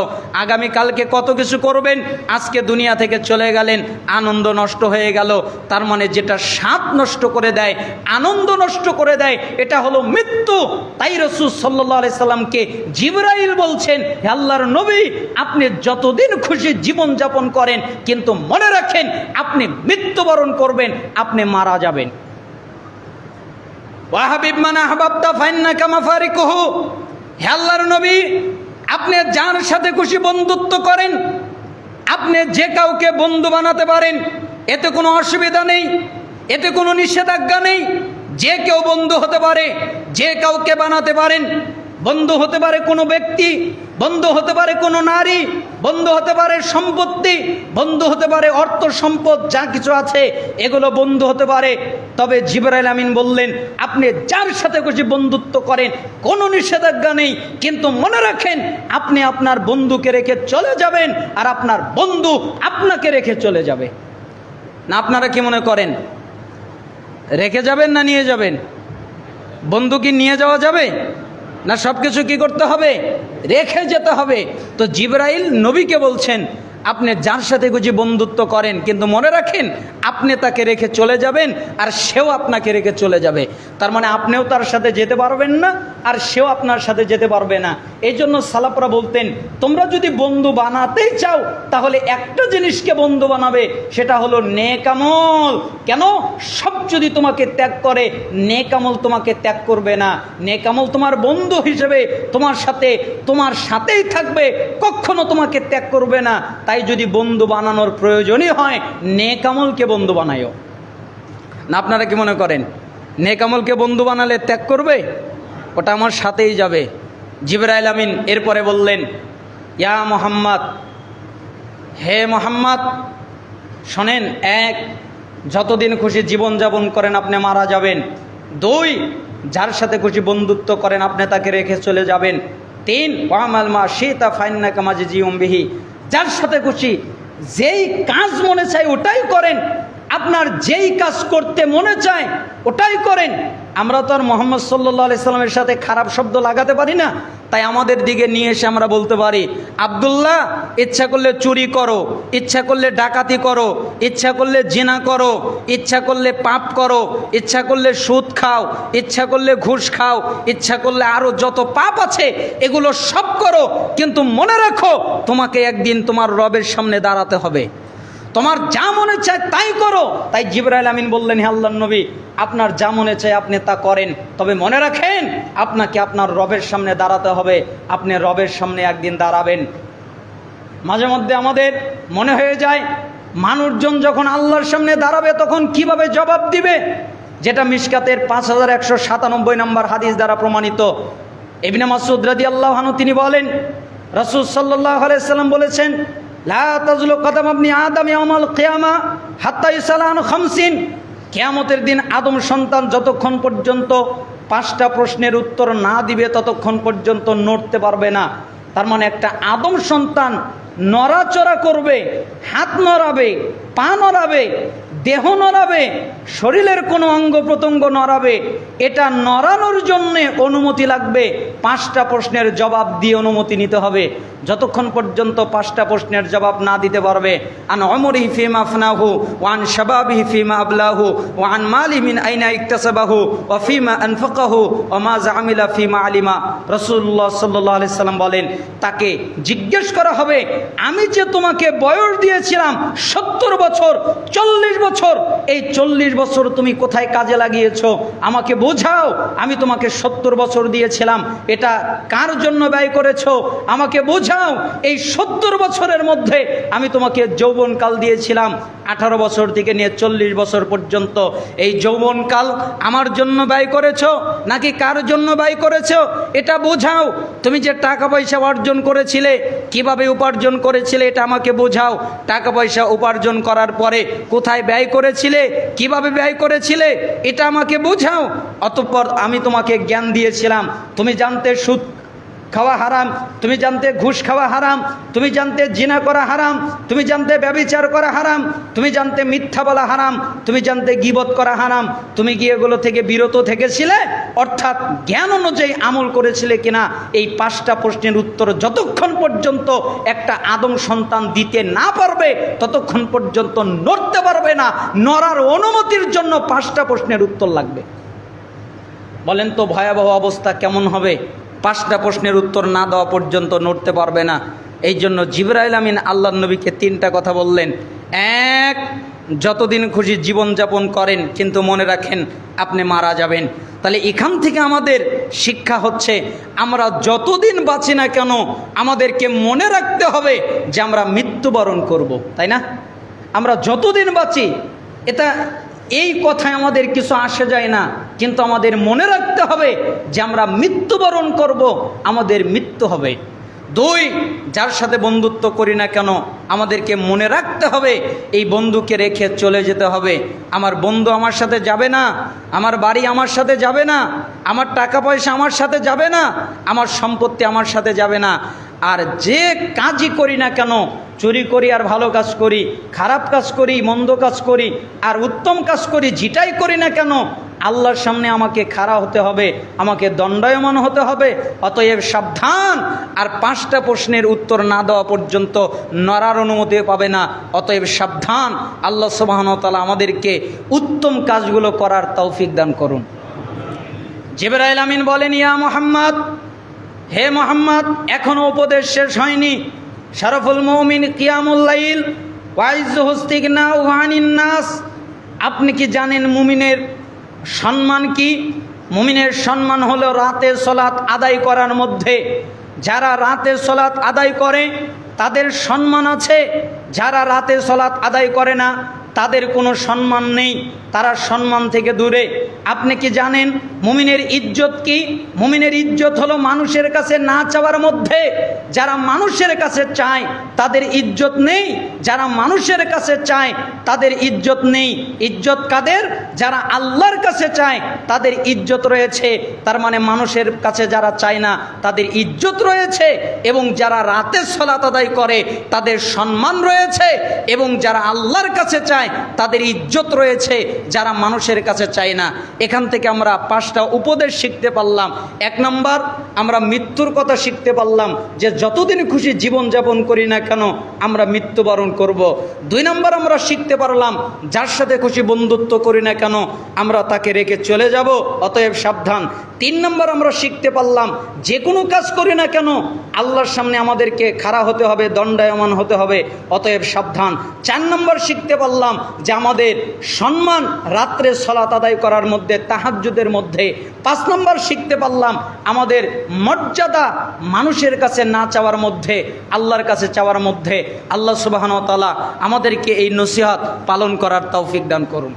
আগামী কালকে কত কিছু করবেন, আজকে দুনিয়া থেকে চলে গেলেন, আনন্দ নষ্ট হয়ে গেল। তার মানে যেটা স্বাদ নষ্ট করে দেয়, আনন্দ নষ্ট করে দেয়, এটা হলো মৃত্যু। তাই রাসূল সাল্লাল্লাহু আলাইহি সাল্লামকে জিবরাইল বলছেন, হে আল্লাহর নবী আপনি যতদিন খুশি জীবন যাপন করেন, কিন্তু মনে রাখেন আপনি মৃত্যুবরণ করবেন, আপনি মারা যাবেন। ওয়াহাবিব মান আহবাবতা ফাইন্নাকা মাফারিকুহু, হে আল্লাহর নবী আপনি যার সাথে খুশি বন্ধুত্ব করেন, আপনি যে কাউকে বন্ধু বানাতে পারেন, এতে কোনো অসুবিধা নেই, এতে কোনো নিষেধাজ্ঞা নেই। যে কেউ বন্ধু হতে পারে, যে কাউকে বানাতে পারেন। বন্ধু হতে পারে কোনো ব্যক্তি, বন্ধু হতে পারে কোনো নারী, বন্ধু হতে পারে সম্পত্তি, বন্ধু হতে পারে অর্থ সম্পদ, যা কিছু আছে এগুলো বন্ধু হতে পারে। তবে জিবরাইল আমিন বললেন, আপনি যার সাথে খুশি বন্ধুত্ব করেন, কোনো নিষেধাজ্ঞা নেই, কিন্তু মনে রাখেন আপনি আপনার বন্ধুকে রেখে চলে যাবেন, আর আপনার বন্ধু আপনাকে রেখে চলে যাবে। না আপনারা কি মনে করেন, রেখে যাবেন না নিয়ে যাবেন? বন্ধু কি নিয়ে যাওয়া যাবে? না সব কিছু কী করতে হবে? রেখে যেতে হবে। তো জিবরাইল নবীকে বলছেন, আপনি যার সাথে খুশি বন্ধুত্ব করেন, কিন্তু মনে রাখেন আপনি তাকে রেখে চলে যাবেন, আর সেও আপনাকে রেখে চলে যাবে। তার মানে আপনিও তার সাথে যেতে পারবেন না, আর সেও আপনার সাথে যেতে পারবে না। এই জন্য সালাফরা বলতেন, তোমরা যদি বন্ধু বানাতেই চাও, তাহলে একটা জিনিসকে বন্ধু বানাবে, সেটা হলো নেক আমল। কেন? সব যদি তোমাকে ত্যাগ করে, নেক আমল তোমাকে ত্যাগ করবে না। নেক আমল তোমার বন্ধু হিসেবে তোমার সাথেই থাকবে, কখনো তোমাকে ত্যাগ করবে না। তাই যদি বন্ধু বানানোর প্রয়োজনই হয়, নেক আমলকে বন্ধু বানায়ও না। আপনারা কি মনে করেন নেক আমলকে বন্ধু বানালে ত্যাগ করবে? ওটা আমার সাথেই যাবে। জিবরাইল আমিন এরপরে বললেন, ইয়া মুহাম্মদ, হে মুহাম্মদ শোনেন, 1, যতদিন খুশি জীবন যাপন করেন আপনি মারা যাবেন। 2, যার সাথে খুশি বন্ধুত্ব করেন আপনি তাকে রেখে চলে যাবেন। 3, ওয়ামাল মা শিতা ফাইন্নাকা মাজিজিউম বিহি, যার সাথে খুশি যেই কাজ মনে চায় ওটাই করেন, আপনার যেই কাজ করতে মনে চায় ওটাই করেন। আমরা তো আর মোহাম্মদ সাল্লাল্লাহু আলাইহি সাল্লামের সাথে খারাপ শব্দ লাগাতে পারি না, তাই আমাদের দিকে নিয়ে এসে আমরা বলতে পারি, আব্দুল্লাহ ইচ্ছা করলে চুরি করো, ইচ্ছা করলে ডাকাতি করো, ইচ্ছা করলে জিনা করো, ইচ্ছা করলে পাপ করো, ইচ্ছা করলে সুদ খাও, ইচ্ছা করলে ঘুষ খাও, ইচ্ছা করলে আরও যত পাপ আছে এগুলো সব করো, কিন্তু মনে রাখো তোমাকে একদিন তোমার রবের সামনে দাঁড়াতে হবে। তোমার যা মনে চায় তাই করো। তাই জিবরাইল আমিন বললেন, হে আল্লাহর নবী আপনার যা মনে চায় আপনি তা করেন, তবে মনে রাখেন আপনাকে আপনার রবের সামনে দাঁড়াতে হবে, আপনি রবের সামনে একদিন দাঁড়াবেন। মাঝে মধ্যে আমাদের মনে হয়ে যায় মানুষজন যখন আল্লাহর সামনে দাঁড়াবে তখন কিভাবে জবাব দিবে, যেটা মিশকাতের 5197 নম্বর হাদিস দ্বারা প্রমাণিত। ইবনে মাসউদ রাদিয়াল্লাহু আনহু তিনি বলেন, রাসূল সাল্লাল্লাহু আলাইহি সাল্লাম বলেছেন, লা তাজলু কদম ইবনি আদম ইয়াউমাল কিয়ামা হাত্তা ইউসালা আন 50। কিয়ামতের দিন আদম সন্তান যতক্ষণ পর্যন্ত 5টা প্রশ্নের উত্তর না দিবে ততক্ষণ পর্যন্ত নড়তে পারবে না। তার মানে একটা আদম সন্তান নড়াচড়া করবে, হাত নড়াবে, পা নড়াবে, দেহ নড়াবে, শরীরের কোনো অঙ্গ প্রত্যঙ্গ নড়াবে, এটা নড়ানোর জন্যে অনুমতি লাগবে। 5টা প্রশ্নের জবাব দিয়ে অনুমতি নিতে হবে। যতক্ষণ পর্যন্ত 5টা প্রশ্নের জবাব না দিতে পারবে, আন উমরিহি ফিমা আফনাহু ওয়া আন শাবাবিহি ফিমা আবলাহু ওয়া আন মালিহি মিন আইনা ইকতাসাবাহু ওয়া ফিমা আনফাকাহু ওয়া মা জামিলা ফিমা আলিমা। রাসূলুল্লাহ সাল্লাল্লাহু আলাইহি সাল্লাম বলেন, তাকে জিজ্ঞেস করা হবে, আমি যে তোমাকে বয়স দিয়েছিলাম 70 বছর, 40 বছর, এই 40 বছর তুমি কোথায় কাজে লাগিয়েছো আমাকে বোঝাও। আমি তোমাকে 70 বছর দিয়েছিলাম, এটা কার জন্য ব্যয় করেছো আমাকে বোঝাও। বুঝাও এই 70 বছরের মধ্যে আমি তোমাকে যৌবনকাল দিয়েছিলাম, 18 বছর থেকে নিয়ে 40 বছর পর্যন্ত এই যৌবনকাল আমার জন্য ব্যয় করেছো নাকি কার জন্য ব্যয় করেছো? এটা বোঝাও। তুমি যে টাকা পয়সা অর্জন করেছিলে, কিভাবে উপার্জন করেছিলে এটা আমাকে বোঝাও। টাকা পয়সা উপার্জন করার পরে কোথায় ব্যয় করেছিলে, কিভাবে ব্যয় করেছিলে এটা আমাকে বোঝাও। অতঃপর আমি তোমাকে জ্ঞান দিয়েছিলাম, তুমি জানতে সুদ খাওয়া হারাম, তুমি জানতে ঘুষ খাওয়া হারাম, তুমি জানতে জিনা করা হারাম, তুমি জানতে ব্যভিচার করা হারাম, তুমি জানতে মিথ্যা বলা হারাম, তুমি জানতে গীবত করা হারাম। তুমি কি এগুলো থেকে বিরত থেকেছিলে? অর্থাৎ জ্ঞান অনুযায়ী আমল করেছিলে কিনা? এই 5টা প্রশ্নের উত্তর যতক্ষণ পর্যন্ত একটা আদম সন্তান দিতে না পারবে ততক্ষণ পর্যন্ত নড়তে পারবে না। নড়ার অনুমতির জন্য 5টা প্রশ্নের উত্তর লাগবে। বলেন তো ভয়াবহ অবস্থা কেমন হবে? 5টা প্রশ্নের উত্তর না দেওয়া পর্যন্ত নড়তে পারবে না। এই জন্য জিবরাইল আমিন আল্লাহর নবীকে 3টা কথা বললেন। 1, যতদিন খুশি জীবনযাপন করেন, কিন্তু মনে রাখেন আপনি মারা যাবেন। তাহলে এখান থেকে আমাদের শিক্ষা হচ্ছে, আমরা যতদিন বাঁচি না কেন আমাদেরকে মনে রাখতে হবে যে আমরা মৃত্যুবরণ করব, তাই না? আমরা যতদিন বাঁচি, এটা এই কথায় আমাদের কিছু আসে যায় না, কিন্তু আমাদের মনে রাখতে হবে যে আমরা মৃত্যুবরণ করব, আমাদের মৃত্যু হবে। 2, যার সাথে বন্ধুত্ব করি না কেন আমাদেরকে মনে রাখতে হবে এই বন্ধুকে রেখে চলে যেতে হবে। আমার বন্ধু আমার সাথে যাবে না, আমার বাড়ি আমার সাথে যাবে না, আমার টাকা পয়সা আমার সাথে যাবে না, আমার সম্পত্তি আমার সাথে যাবে না। আর যে কাজই করি না কেন, চুরি করি আর ভালো কাজ করি, খারাপ কাজ করি, মন্দ কাজ করি আর উত্তম কাজ করি, যেটাই করি না কেন আল্লাহর সামনে আমাকে খাড়া হতে হবে, আমাকে দণ্ডায়মান হতে হবে। অতএব সাবধান। আর 5টা প্রশ্নের উত্তর না দেওয়া পর্যন্ত নড়ার অনুমতি পাবে না। অতএব সাবধান। আল্লাহ সুবহানাহু ওয়া তাআলা আমাদেরকে উত্তম কাজগুলো করার তৌফিক দান করুন। জিবরাইল আমিন বলেন, ইয়া মুহাম্মদ, হে মুহাম্মদ, এখনো উপদেশ শেষ হয়নি। শরফুল মুমিন কিয়ামুল লাইল ওয়াইজুহু ইস্তিগনাউ আনিন নাস। আপনি কি জানেন মুমিনের সম্মান কি? মুমিনের সম্মান হলো রাতে সালাত আদায় করার মধ্যে। যারা রাতে সালাত আদায় করে তাদের সম্মান আছে, যারা রাতে সালাত আদায় করে না তাদের কোনো সম্মান নেই, তারা সম্মান থেকে দূরে। আপনি কি জানেন মুমিনের ইজ্জত কি? মুমিনের ইজ্জত হলো মানুষের কাছে না চাওয়ার মধ্যে। যারা মানুষের কাছে চায় তাদের ইজ্জত নেই, যারা মানুষের কাছে চায় তাদের ইজ্জত নেই। ইজ্জত কাদের? যারা আল্লাহর কাছে চায় তাদের ইজ্জত রয়েছে। তার মানে মানুষের কাছে যারা চায় না তাদের ইজ্জত রয়েছে, এবং যারা রাতে সালাত আদায় করে তাদের সম্মান রয়েছে, এবং যারা আল্লাহর কাছে চায় তাদের ইজ্জত রয়েছে, যারা মানুষের কাছে চায় না। এখান থেকে আমরা 5টা উপদেশ শিখতে পারলাম। 1 নম্বর, আমরা মৃত্যুর কথা শিখতে পারলাম যে যতদিন খুশি জীবনযাপন করি না কেন আমরা মৃত্যুবরণ করব। 2 নম্বর, আমরা শিখতে পারলাম যার সাথে খুশি বন্ধুত্ব করি না কেন আমরা তাকে রেখে চলে যাব, অতএব সাবধান। 3 নম্বর, আমরা শিখতে পারলাম যে কোনো কাজ করি না কেন আল্লাহর সামনে আমাদেরকে খাড়া হতে হবে, দণ্ডায়মান হতে হবে, অতএব সাবধান। 4 নম্বর শিখতে পারলাম যে আমাদের সম্মান রাত্রে সালাত আদায় করার মধ্যে, তাহাজ্জুদের মধ্যে। 5 নম্বর শিখতে পারলাম আমাদের মর্যাদা মানুষের কাছে না চাওয়ার মধ্যে, আল্লাহর কাছে চাওয়ার মধ্যে। আল্লাহ সুবহানাহু ওয়া তাআলা আমাদেরকে এই নসিহত পালন করার তৌফিক দান করুন।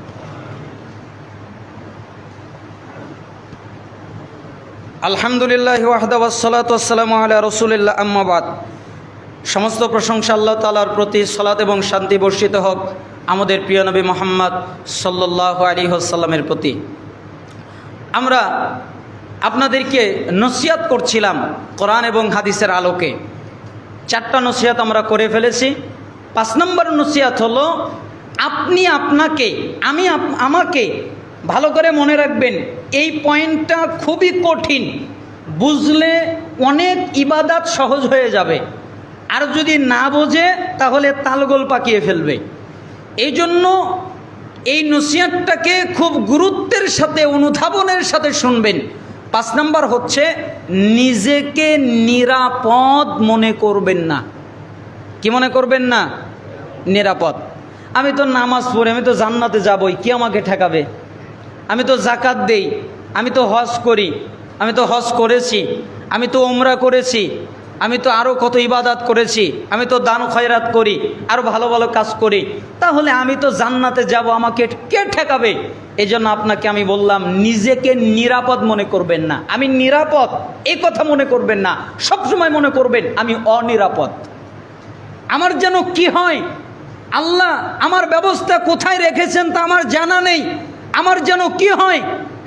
আলহামদুলিল্লাহ ওয়াহদা ওয়াসসালাতু ওয়াসসালামু আলা রাসূলিল্লাহ, আম্মা বাদ। সমস্ত প্রশংসা আল্লাহ তাআলার প্রতি, সালাত এবং শান্তি বর্ষিত হোক আমাদের প্রিয় নবী মুহাম্মদ সাল্লাল্লাহু আলাইহি ওয়াসাল্লামের প্রতি। আমরা আপনাদেরকে নসিহত করছিলাম কোরআন এবং হাদিসের আলোকে। 4টা নসিহত আমরা করে ফেলেছি। 5 নম্বর নসিহত হলো আপনি আপনাকে, আমি আমাকে ভালো করে মনে রাখবেন। এই পয়েন্টটা খুবই কঠিন, বুঝলে অনেক ইবাদত সহজ হয়ে যাবে, আর যদি না বোঝে তাহলে তালগোল পাকিয়ে ফেলবে। এই জন্য এই নসিহতটাকে খুব গুরুত্বের সাথে, অনুধাবনের সাথে শুনবেন। 5 নম্বর হচ্ছে নিজেকে নিরাপদ মনে করবেন না। কি মনে করবেন না? নিরাপদ। আমি তো নামাজ পড়ি, আমি তো জান্নাতে যাবই, কি আমাকে ঠেকাবে? আমি তো যাকাত দেই, আমি তো হজ করি, আমি তো হজ করেছি, আমি তো উমরা করেছি, আমি তো আরও কত ইবাদত করেছি, আমি তো দান খয়রাত করি, আরও ভালো ভালো কাজ করি, তাহলে আমি তো জান্নাতে যাব, আমাকে কে ঠেকাবে? এই জন্য আপনাকে আমি বললাম, নিজেকে নিরাপদ মনে করবেন না। আমি নিরাপদ এই কথা মনে করবেন না, সবসময় মনে করবেন আমি অনিরাপদ। আমার যেন কি হয়, আল্লাহ আমার ব্যবস্থা কোথায় রেখেছেন তা আমার জানা নেই, আমার যেন কি হয়,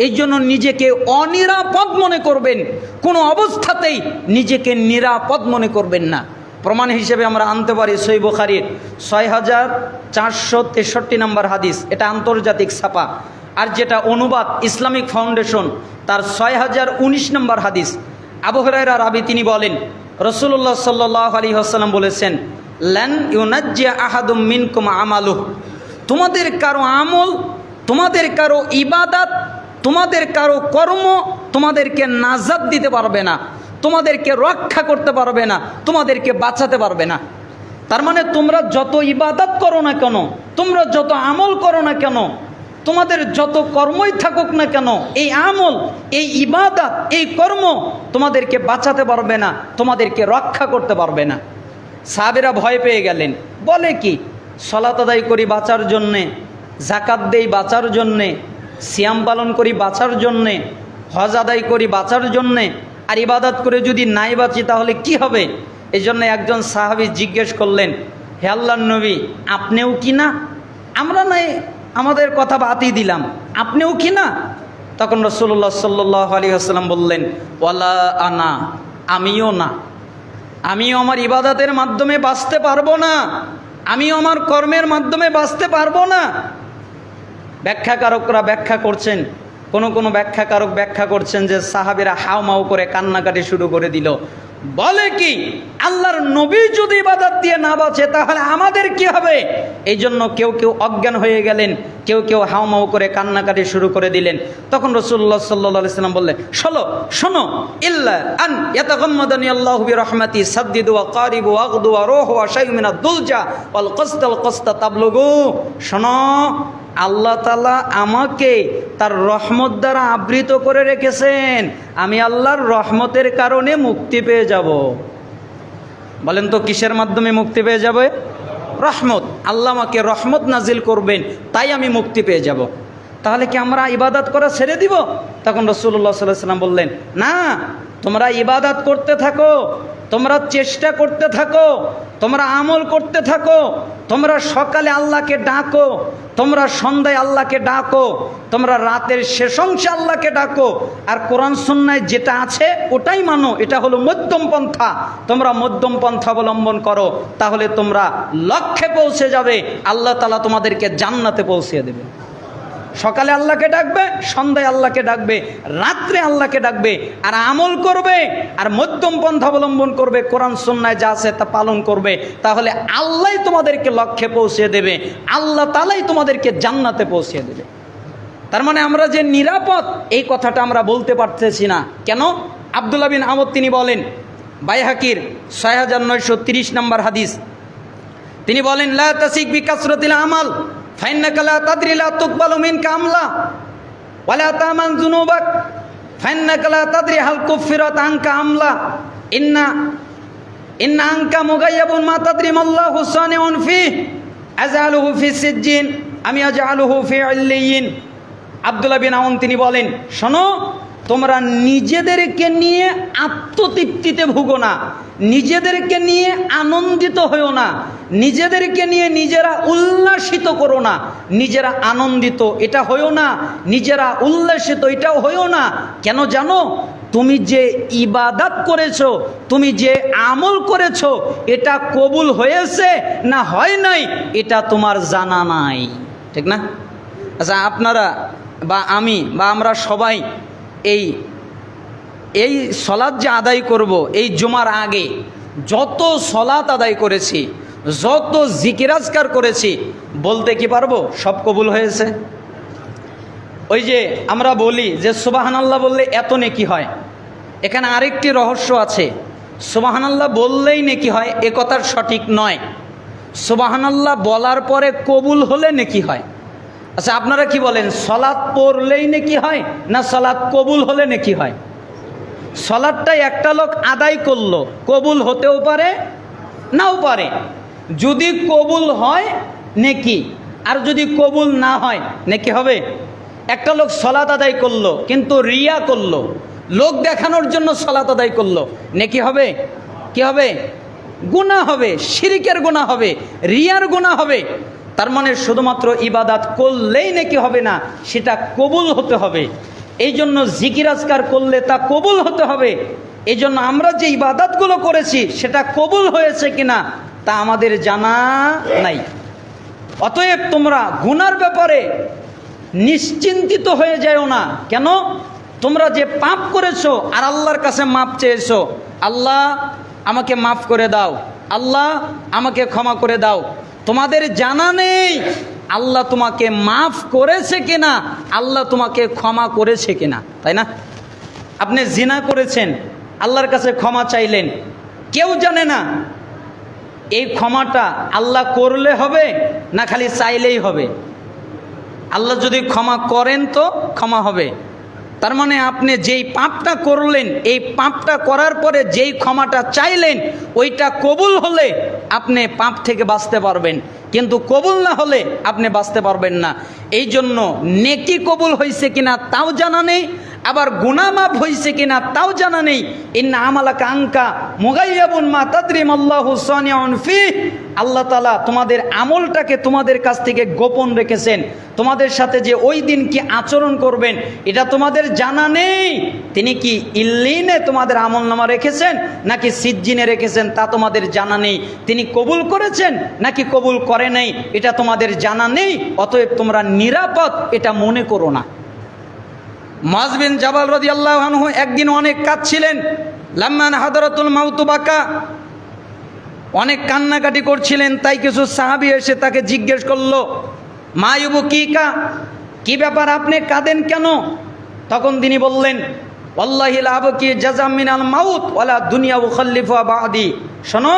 এই জন্য নিজেকে অনিরাপদ মনে করবেন। কোনো অবস্থাতেই নিজেকে নিরাপদ মনে করবেন না। প্রমাণ হিসেবে আমরা আনতে পারি সহিহ বুখারীর 6463 নম্বর হাদিস, এটা আন্তর্জাতিক ছাপা, আর যেটা অনুবাদ ইসলামিক ফাউন্ডেশন তার 6019 নম্বর হাদিস। আবু হুরায়রা রাবি, তিনি বলেন রাসূলুল্লাহ সাল্লাল্লাহু আলাইহি ওয়াসাল্লাম বলেছেন, লান ইউনাজ্জিয়া আহাদুম মিনকুম আমালুহ, তোমাদের কারো আমল, তোমাদের কারো ইবাদত, তোমাদের কারো কর্ম তোমাদেরকে নাজাত দিতে পারবে না, তোমাদেরকে রক্ষা করতে পারবে না, তোমাদেরকে বাঁচাতে পারবে না। তার মানে তোমরা যত ইবাদত করো না কেন, তোমরা যত আমল করো না কেন, তোমাদের যত কর্মই থাকুক না কেন, এই আমল, এই ইবাদত, এই কর্ম তোমাদেরকে বাঁচাতে পারবে না, তোমাদেরকে রক্ষা করতে পারবে না। সাহাবীরা ভয় পেয়ে গেলেন, বলে কি, সালাত আদায় করি বাঁচার জন্যে, যাকাত দেই বাঁচার জন্যে, সিয়াম পালন করি বাঁচার জন্যে, হজ আদায় করি বাঁচার জন্যে, আর ইবাদত করে যদি নাই বাঁচি তাহলে কি হবে? এই জন্য একজন সাহাবী জিজ্ঞেস করলেন, হে আল্লাহর নবী, আপনিও কি না? আমরা নাই আমাদের কথা বাতিই দিলাম, আপনিও কি না? তখন রাসূলুল্লাহ সাল্লাল্লাহু আলাইহি ওয়াসাল্লাম বললেন, ওয়ালা আনা, আমিও না, আমিও আমার ইবাদতের মাধ্যমে বাঁচতে পারবো না, আমিও আমার কর্মের মাধ্যমে বাঁচতে পারবো না। ব্যাখ্যাকারকরা ব্যাখ্যা করছেন, কোনো ব্যাখ্যাকারক ব্যাখ্যা করছেন যে সাহাবীরা হাউমাউ করে কান্নাকাটি শুরু করে দিল। বলে কি, আল্লাহর নবী যদি ইবাদত দিয়ে না বাঁচে তাহলে আমাদের কি হবে? এই জন্য কেউ কেউ অজ্ঞান হয়ে গেলেন, কেউ কেউ হাউমাউ করে কান্নাকাটি শুরু করে দিলেন। তখন রাসূলুল্লাহ সাল্লাল্লাহু আলাইহি ওয়াসাল্লাম বললেন, শোনো, ইল্লা আন ইয়াতাগাম্মাদানি আল্লাহু বিরহমাতি সাদ্দিদু ওয়া কারিবু ওয়াগদু ওয়া রুহু ওয়া শাইউম মিনাদ দুলজা ওয়াল কস্তা তাবলুগু। শোনো, আল্লাহ তাআলা আমাকে তার রহমত দ্বারা আবৃত করে রেখেছেন, আমি আল্লাহর রহমতের কারণে মুক্তি পেয়ে যাব। বলেন তো কিসের মাধ্যমে মুক্তি পেয়ে যাবে? রহমত। আল্লাহ আমাকে রহমত নাজিল করবেন, তাই আমি মুক্তি পেয়ে যাব। তাহলে কি আমরা ইবাদত করা ছেড়ে দিব? তখন রাসূলুল্লাহ সাল্লাল্লাহু আলাইহি ওয়াসাল্লাম বললেন, না, তোমরা ইবাদত করতে থাকো, তোমরা চেষ্টা করতে থাকো, তোমরা আমল করতে থাকো, তোমরা সকালে আল্লাহকে ডাকো, তোমরা সন্ধ্যায় আল্লাহকে ডাকো, তোমরা রাতের শেষ অংশে আল্লাহকে ডাকো, আর কোরআন সুন্নায় যেটা আছে ওটাই মানো, এটা হলো মধ্যম পন্থা। তোমরা মধ্যম পন্থা অবলম্বন করো, তাহলে তোমরা লক্ষ্যে পৌঁছে যাবে, আল্লাহ তাআলা তোমাদেরকে জান্নাতে পৌঁছে দেবে। সকালে আল্লাহকে ডাকবে, সন্ধ্যায় আল্লাহকে ডাকবে, রাত্রে আল্লাহকে ডাকবে, আর আমল করবে, আর মধ্যম পন্থা অবলম্বন করবে, কোরআন সুন্নায় যা আছে তা পালন করবে, তাহলে আল্লাহই তোমাদেরকে লক্ষ্যে পৌঁছে দেবে, আল্লাহ তাআলাই তোমাদেরকে জান্নাতে পৌঁছে দেবে। তার মানে আমরা যে নিরাপদ, এই কথাটা আমরা বলতে পারতেছি না। কেন? আব্দুল্লাহ বিন আমর তিনি বলেন, বাইহাকির 6930 নম্বর হাদিস, তিনি বলেন, লা তাসিক বিকাসরাতিল আমাল ফাইন্নাকা লা তাদরি লা তুকবালু মিনকা আমলা ওয়ালা তামান যুনুবাক ফাইন্নাকা লা তাদরি হাল কুফিরাত আনকা আমলা ইন্না আনকা মুগায়্যাবুন মা তাদরি মাল্লাহু সানিউন ফি আজআলুহু ফি সিজ্জিন আমি আজআলুহু ফি ইল্লিয়িন। আব্দুল্লাহ বিন আউন তিনি বলেন, শোনো, তোমরা নিজেদেরকে নিয়ে আত্মতৃপ্তিতে ভুগো না, নিজেদেরকে নিয়ে আনন্দিত হও না, নিজেদেরকে নিয়ে নিজেরা উল্লাসিত করো না, নিজেরা আনন্দিত এটা হও না, নিজেরা উল্লাসিত এটাও হও না। কেন জানো? তুমি যে ইবাদত করেছো, তুমি যে আমল করেছো, এটা কবুল হয়েছে না হয় নাই এটা তোমার জানা নাই, ঠিক না? আচ্ছা, আপনারা বা আমি বা আমরা সবাই এই সলাৎ যে আদায় করব, এই জুমার আগে যত সলাৎ আদায় করেছি, যত জিকির আজকার করেছি, বলতে কি পারবো সব কবুল হয়েছে? ওই যে আমরা বলি যে সুবহানাল্লাহ বললে এত নেকি হয়, এখানে আরেকটি রহস্য আছে। সুবহানাল্লাহ বললেই নেকি হয় এ কথার সঠিক নয়। সুবহানাল্লাহ বলার পরে কবুল হলে নেকি হয়। আচ্ছা, আপনারা কি বলেন, সালাত পড়লেই নেকি হয় না সালাত কবুল হলে নেকি হয়? সলাৎটা একটা লোক আদায় করলো, কবুল হতেও পারে নাও পারে। যদি কবুল হয় নেকি, আর যদি কবুল না হয় নেকি হবে। একটা লোক সলাত আদায় করলো কিন্তু রিয়া করলো, লোক দেখানোর জন্য সলাত আদায় করলো, নেকি হবে? কি হবে? গুনাহ হবে, শিরিকের গুনাহ হবে, রিয়ার গুনাহ হবে। তার মানে শুধুমাত্র ইবাদত করলেই নেকি হবে না, সেটা কবুল হতে হবে। এই জন্য জিকির আজকার করলে তা কবুল হতে হবে। এই জন্য আমরা যে ইবাদতগুলো করেছি সেটা কবুল হয়েছে কিনা তা আমাদের জানা নাই। অতএব তোমরা গুনার ব্যাপারে নিশ্চিন্তিত হয়ে যাও না। কেন? তোমরা যে পাপ করেছো আর আল্লাহর কাছে মাপ চেয়েছো, আল্লাহ আমাকে মাফ করে দাও, আল্লাহ আমাকে ক্ষমা করে দাও, তোমাদের জানা নেই আল্লাহ তোমাকে মাফ করেছে কিনা, আল্লাহ তোমাকে ক্ষমা করেছে কিনা, তাই না? আপনি জিনা করেছেন, আল্লাহর কাছে ক্ষমা চাইলেন, কেউ জানে না এই ক্ষমাটা আল্লাহ করলে হবে না খালি চাইলেই হবে। আল্লাহ যদি ক্ষমা করেন তো ক্ষমা হবে। তার মানে আপনি যেই পাপটা করলেন, এই পাপটা করার পরে যেই ক্ষমাটা চাইলেন, ওইটা কবুল হলে আপনি পাপ থেকে বাঁচতে পারবেন, কিন্তু কবুল না হলে আপনি বাঁচতে পারবেন না। এই জন্য নেকি কবুল হয়েছে কিনা তাও জানা নেই, আবার গুনাহ মাফ হয়েছে কিনা তাও জানা নেই। ইন্না আমালাকা আনকা মুগাইয়াবুন মা তাদরিম আল্লাহু সানিউন ফি, আল্লাহ তাআলা তোমাদের আমলটাকে তোমাদের কাছ থেকে গোপন রেখেছেন। তোমাদের সাথে যে ওই দিন কি আচরণ করবেন এটা তোমাদের জানা নেই। তিনি কি ইল্লিনে তোমাদের আমলনামা রেখেছেন নাকি সিজ্জিনে রেখেছেন তা তোমাদের জানা নেই। তিনি কবুল করেছেন নাকি কবুল করে নাই এটা তোমাদের জানা নেই। অতএব তোমরা নিরাপদ এটা মনে করো না। মুআয বিন জাবাল রাদিয়াল্লাহু আনহু একদিন অনেক কাঁদছিলেন। লাম্মান হাদারাতুল মাউত বাকা, অনেক কান্নাকাটি করছিলেন। তাই কিছু সাহাবী এসে তাকে জিজ্ঞেস করলো, মা ইউবকিকা, কি ব্যাপার আপনি কাঁদেন কেন? তখন তিনি বললেন, ওয়াল্লাহি লা আবকি জাযাম মিনাল মাউত ওয়ালা দুনিয়া উখাল্লিফুহা বাদি। শোনো,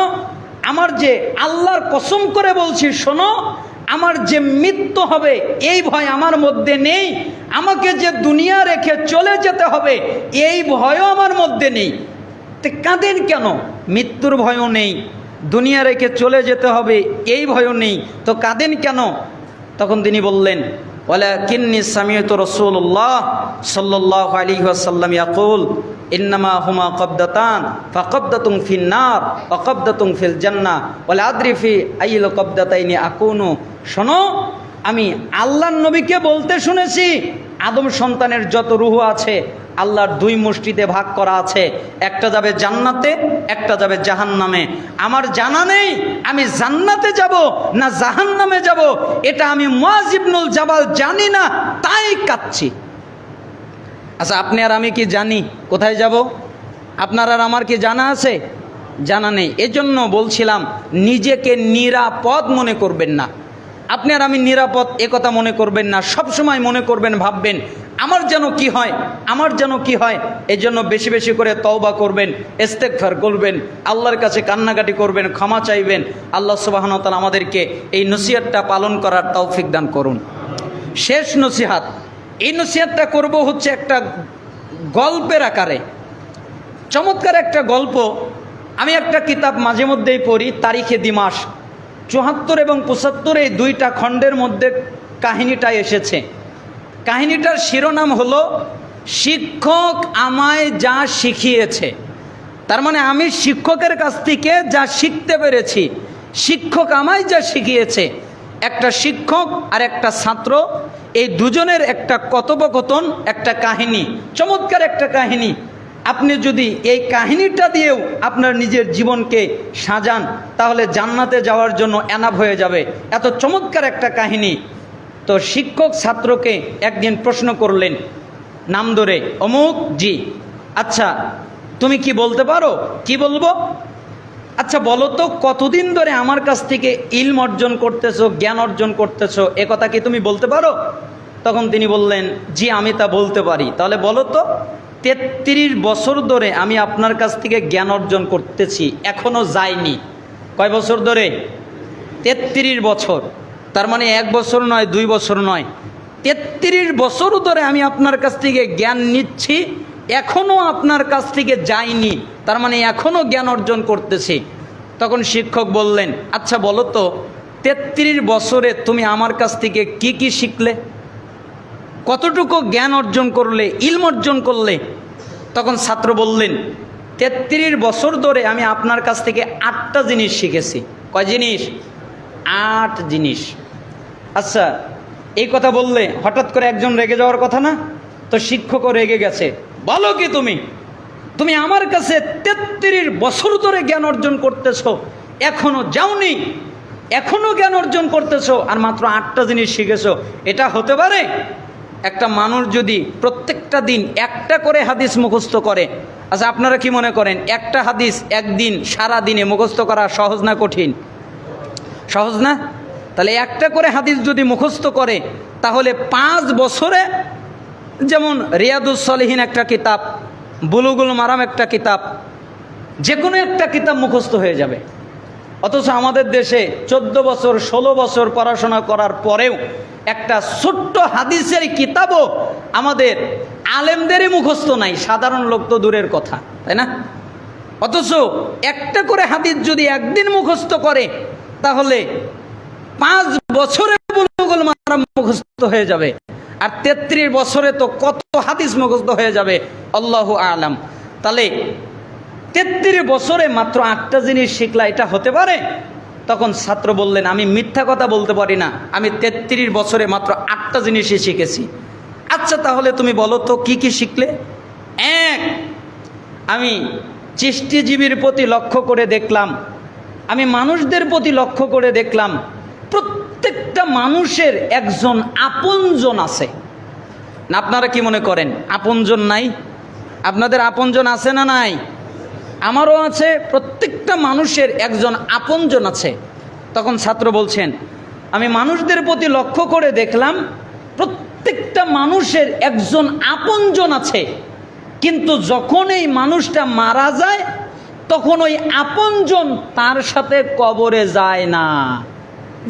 আমার যে আল্লাহর কসম করে বলছি, শোনো, আমার যে মৃত্যু হবে এই ভয় আমার মধ্যে নেই, আমাকে যে দুনিয়া রেখে চলে যেতে হবে এই ভয়ও আমার মধ্যে নেই। তো কাঁদেন কেন? মৃত্যুর ভয়ও নেই, দুনিয়া রেখে চলে যেতে হবে এই ভয়ও নেই, তো কাঁদেন কেন? তখন তিনি বললেন, ওয়ালাকিন্নী সামিয়তু রাসূলুল্লাহ সাল্লাল্লাহু আলাইহি ওয়াসাল্লাম ইয়াকুল ইন্নামা হুমা কবদাতান ফাকবদাতুন ফিন নার ওয়া কবদাতুন ফিল জান্নাহ ওয়ালা আদরি ফি আইয়িল কবদাতাইনি আকুনু। শোনো, আমি আল্লাহর নবীকে বলতে শুনেছি, আদম সন্তানের যত রূহ আছে আল্লাহর দুই মুষ্টিতে ভাগ করা আছে, একটা যাবে জান্নাতে, একটা যাবে জাহান্নামে। আমার জানা নেই আমি জান্নাতে যাব না জাহান্নামে যাব, এটা আমি মুআয ইবনুল জাবাল জানি না, তাই কাঁদছি। আচ্ছা, আপনি আর আমি কি জানি কোথায় যাব? আপনার আর আমার কি জানা আছে? জানা নেই। এজন্য বলছিলাম নিজেকে নিরাপদ মনে করবেন না। আপনি আর আমি নিরাপদ একথা মনে করবেন না, সব সময় মনে করবেন, ভাববেন আমার যেন কি হয়, আমার যেন কি হয়। এই জন্য বেশি বেশি করে তওবা করবেন, ইস্তেগফার করবেন, আল্লাহর কাছে কান্নাকাটি করবেন, ক্ষমা চাইবেন। আল্লাহ সুবহানাহু ওয়া তাআলা আমাদেরকে এই নসিহতটা পালন করার তৌফিক দান করুন। শেষ নসিহত, এই নসিহতটা করব হচ্ছে একটা গল্পের আকারে। চমৎকার একটা গল্প। আমি একটা কিতাব মাঝে মধ্যেই পড়ি, তারিখে দিমাশ ৭৪ এবং ৭৫ এই দুইটা খণ্ডের মধ্যে কাহিনীটা এসেছে। কাহিনীটার শিরোনাম হলো শিক্ষক আমায় যা শিখিয়েছে। তার মানে আমি শিক্ষকের কাছ থেকে যা শিখতে পেরেছি, শিক্ষক আমায় যা শিখিয়েছে। একটা শিক্ষক আর একটা ছাত্র, এই দুজনের একটা কথোপকথন, একটা কাহিনী, চমৎকার একটা কাহিনী। আপনি যদি এই কাহিনীটা দিয়েও আপনার নিজের জীবনকে সাজান তাহলে জান্নাতে যাওয়ার জন্য এনাফ হয়ে যাবে। এত চমৎকার একটা কাহিনী। তো শিক্ষক ছাত্রকে একদিন প্রশ্ন করলেন নাম ধরে, অমুক জি, আচ্ছা তুমি কি বলতে পারো? কি বলবো? আচ্ছা বলো তো, কতদিন ধরে আমার কাছ থেকে ইলম অর্জন করতেছো, জ্ঞান অর্জন করতেছো, এ কথা কি তুমি বলতে পারো? তখন তিনি বললেন, জি আমি তা বলতে পারি। তাহলে বলো তো, ৩৩ বছর ধরে আমি আপনার কাছ থেকে জ্ঞান অর্জন করতেছি, এখনো যায়নি। কয় বছর ধরে? ৩৩ বছর। তার মানে ১ বছর নয়, ২ বছর নয়, ৩৩ বছর ধরে আমি আপনার কাছ থেকে জ্ঞান নিচ্ছি, এখনও আপনার কাছ থেকে যায়নি, তার মানে এখনও জ্ঞান অর্জন করতেছে। তখন শিক্ষক বললেন, আচ্ছা বলো তো 33 বছরে তুমি আমার কাছ থেকে কি কি শিখলে, কতটুকু জ্ঞান অর্জন করলে, ইলম অর্জন করলে? তখন ছাত্র বললেন, 33 বছর ধরে আমি আপনার কাছ থেকে 8টা জিনিস শিখেছি। কয় জিনিস? 8 জিনিস। আচ্ছা, এই কথা বললে হঠাৎ করে একজন রেগে যাওয়ার কথা না? তো শিক্ষকও রেগে গেছে। বলো কি তুমি আমার কাছে 33 বছর ধরে জ্ঞান অর্জন করতেছো, এখনো যাওনি, এখনো জ্ঞান অর্জন করতেছো, আর মাত্র 8টা জিনিস শিখেছো? এটা হতে পারে? একটা মানুষ যদি প্রত্যেকটা দিন একটা করে হাদিস মুখস্থ করে, আচ্ছা আপনারা কি মনে করেন একটা হাদিস একদিন সারা দিনে মুখস্থ করা সহজ না কঠিন? সহজ না? তাহলে একটা করে হাদিস যদি মুখস্থ করে তাহলে 5 বছরে, যেমন রিয়াদুস সলিহিন একটা কিতাব, বুলুগুল মারাম একটা কিতাব, যে কোনো একটা কিতাব মুখস্থ হয়ে যাবে। অথচ আমাদের দেশে 14 বছর 16 বছর পড়াশোনা করার পরেও একটা ছোট্ট হাদিসের কিতাবও আমাদের আলেমদেরই মুখস্থ নাই, সাধারণ লোক তো দূরের কথা, তাই না? অথচ একটা করে হাদিস যদি একদিন মুখস্থ করে তাহলে 5 বছরে বুলুগুল মারাম মুখস্থ হয়ে যাবে, আর 33 বছরে তো কত হাদিস মুখস্থ হয়ে যাবে, আল্লাহু আলাম। তাহলে 33 বছরে মাত্র 8টা জিনিস শিখলা, এটা হতে পারে? তখন ছাত্র বললেন, আমি মিথ্যা কথা বলতে পারি না, আমি 33 বছরে মাত্র 8টা জিনিসই শিখেছি। আচ্ছা তাহলে তুমি বলো তো কি কি শিখলে? এক, আমি চিষ্টিজীবীর প্রতি লক্ষ্য করে দেখলাম, আমি মানুষদের প্রতি লক্ষ্য করে দেখলাম, প্রত্যেকটা মানুষের একজন আপনজন আছে। না আপনারা কি মনে করেন আপনজন নাই? আপনাদের আপনজন আছে না নাই? আমারও আছে, প্রত্যেকটা মানুষের একজন আপনজন আছে। তখন ছাত্র বলছেন, আমি মানুষদের প্রতি লক্ষ্য করে দেখলাম প্রত্যেকটা মানুষের একজন আপনজন আছে, কিন্তু যখন এই মানুষটা মারা যায় তখন ওই আপনজন তার সাথে কবরে যায় না।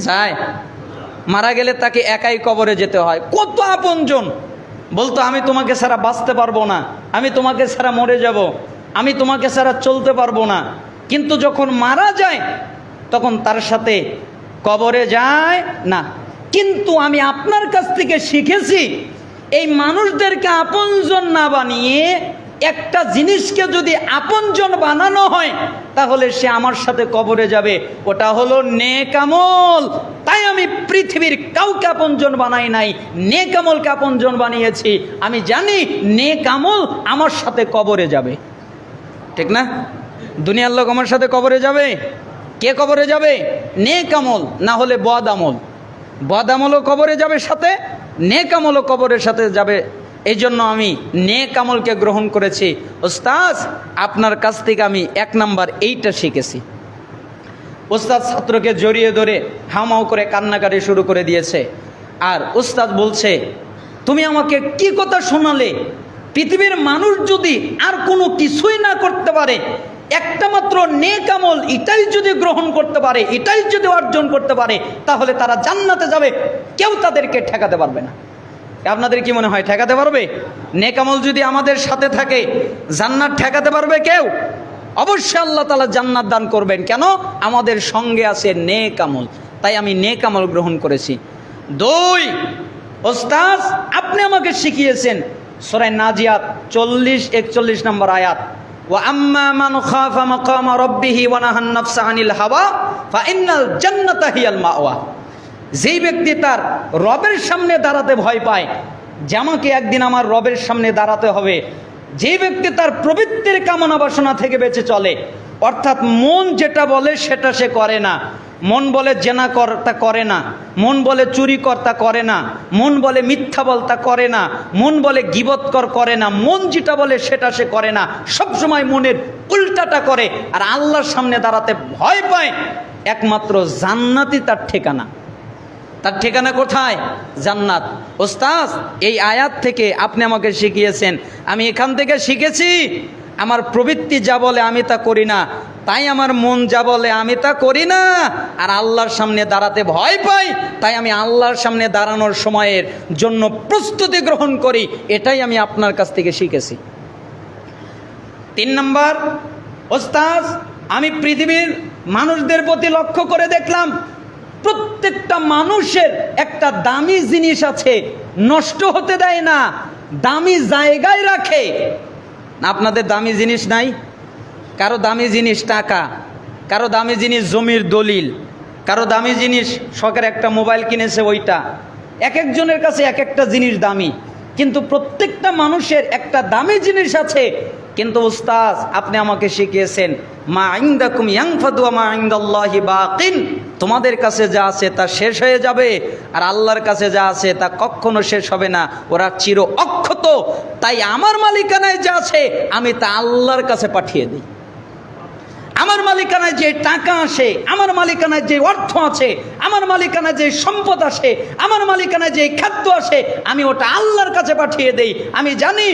যায়? মারা গেলে তাকে একাই কবরে যেতে হয়। কত আপনজন বলতো, আমি তোমাকে ছাড়া বাঁচতে পারবো না, আমি তোমাকে ছাড়া মরে যাব, আমি তোমাকে ছাড়া চলতে পারবো না, কিন্তু যখন মারা যায় তখন তার সাথে কবরে যায় না। কিন্তু আমি আপনার কাছ থেকে শিখেছি, এই মানুষদেরকে আপনজন না বানিয়ে একটা জিনিসকে যদি আপনজন বানানো হয় তাহলে সে আমার সাথে কবরে যাবে, ওটা হলো নেক আমল। তাই আমি পৃথিবীর কাউকে আপনজন বানাই নাই, নেক আমলকে আপনজন বানিয়েছি। আমি জানি নেক আমল আমার সাথে কবরে যাবে, ঠিক না? দুনিয়ার লোক আমার সাথে কবরে যাবে? কে কবরে যাবে? নেক আমল, না হলে বদ আমল। বদ আমলও কবরে যাবে সাথে, নেক আমলও কবরের সাথে যাবে। এই জন্য আমি নেক আমলকে গ্রহণ করেছি। ওস্তাদ আপনার কাছ থেকে আমি 1 নাম্বার এইটা শিখেছি। ওস্তাদ ছাত্রকে জড়িয়ে ধরে হামাও করে কান্নাকাটি শুরু করে দিয়েছে। আর ওস্তাদ বলছে, তুমি আমাকে কি কথা শোনালে? পৃথিবীর মানুষ যদি আর কোনো কিছুই না করতে পারে, একটা মাত্র নেক আমল এটাই যদি গ্রহণ করতে পারে, এটাই যদি অর্জন করতে পারে, তাহলে তারা জান্নাতে যাবে, কেউ তাদেরকে ঠেকাতে পারবে না। আপনাদের কি মনে হয় ঠেকাতে পারবে? নেক আমল যদি আমাদের সাথে থাকে জান্নাত ঠেকাতে পারবে কেউ? অবশ্যই আল্লাহ তাআলা জান্নাত দান করবেন। কেন? আমাদের সঙ্গে আছে নেক আমল। তাই আমি নেক আমল গ্রহণ করেছি। 2, ওস্তাদ আপনি আমাকে শিখিয়েছেন সূরা নাজিয়াত 40-41 নম্বর আয়াত, ওয়া আম্মা মান খাফা মাকামা রাব্বিহি ওয়া নাহান নাফসা আনিল হাওয়া ফাইন্নাল জান্নাতা হিয়াল মাওয়া। যেই ব্যক্তি তার রবের সামনে দাঁড়াতে ভয় পায়, যে আমাকে একদিন আমার রবের সামনে দাঁড়াতে হবে, যে ব্যক্তি তার প্রবৃত্তির কামনা বাসনা থেকে বেঁচে চলে, অর্থাৎ মন যেটা বলে সেটা সে করে না, মন বলে জেনা কর তা করে না, মন বলে চুরি কর তা করে না, মন বলে মিথ্যা বল তা করে না, মন বলে গীবত কর করে না, মন যেটা বলে সেটা সে করে না, সবসময় মনের উল্টাটা করে আর আল্লাহর সামনে দাঁড়াতে ভয় পায়, একমাত্র জান্নাতই তার ঠিকানা। তার ঠিকানা কোথায়? জান্নাত। ওস্তাদ এই আয়াত থেকে আপনি আমাকে শিখিয়েছেন, আমি এখান থেকে শিখেছি আমার প্রবৃত্তি যা বলে আমি তা করি না, তাই আমার মন যা বলে আমি তা করি না, আর আল্লাহর সামনে দাঁড়াতে ভয় পাই, তাই আমি আল্লাহর সামনে দাঁড়ানোর সময়ের জন্য প্রস্তুতি গ্রহণ করি। এটাই আমি আপনার কাছ থেকে শিখেছি। 3 নম্বর, ওস্তাজ আমি পৃথিবীর মানুষদের প্রতি লক্ষ্য করে দেখলাম প্রত্যেকটা মানুষের একটা দামি জিনিস আছে, নষ্ট হতে দেয় না, দামি জায়গায় রাখে। আপনাদের দামি জিনিস নাই? কারো দামি জিনিস টাকা, কারো দামি জিনিস জমির দলিল, কারো দামি জিনিস শখের একটা মোবাইল কিনেছে ওইটা। এক একজনের কাছে এক একটা জিনিস দামি, কিন্তু প্রত্যেকটা মানুষের একটা দামি জিনিস আছে। কিন্তু উস্তাজ আপনি আমাকে শিখিয়েছেন মা ইনদাকুম ইয়ানফাদু ওয়া মা ইনদাল্লাহি বাকিন, তোমাদের কাছে যা আছে তা শেষ হয়ে যাবে, আর আল্লাহর কাছে যা আছে তা কখনো শেষ হবে না, ওরা চির অক্ষত। তাই আমার মালিকানায় যা আছে আমি তা আল্লাহর কাছে পাঠিয়ে দিই। আমার মালিকানায় যে টাকা আসে, আমার মালিকানায় যে অর্থ আছে, আমার মালিকানায় যে সম্পদ আসে, আমার মালিকানায় যে খাদ্য আসে, আমি ওটা আল্লাহর কাছে পাঠিয়ে দেই। আমি জানি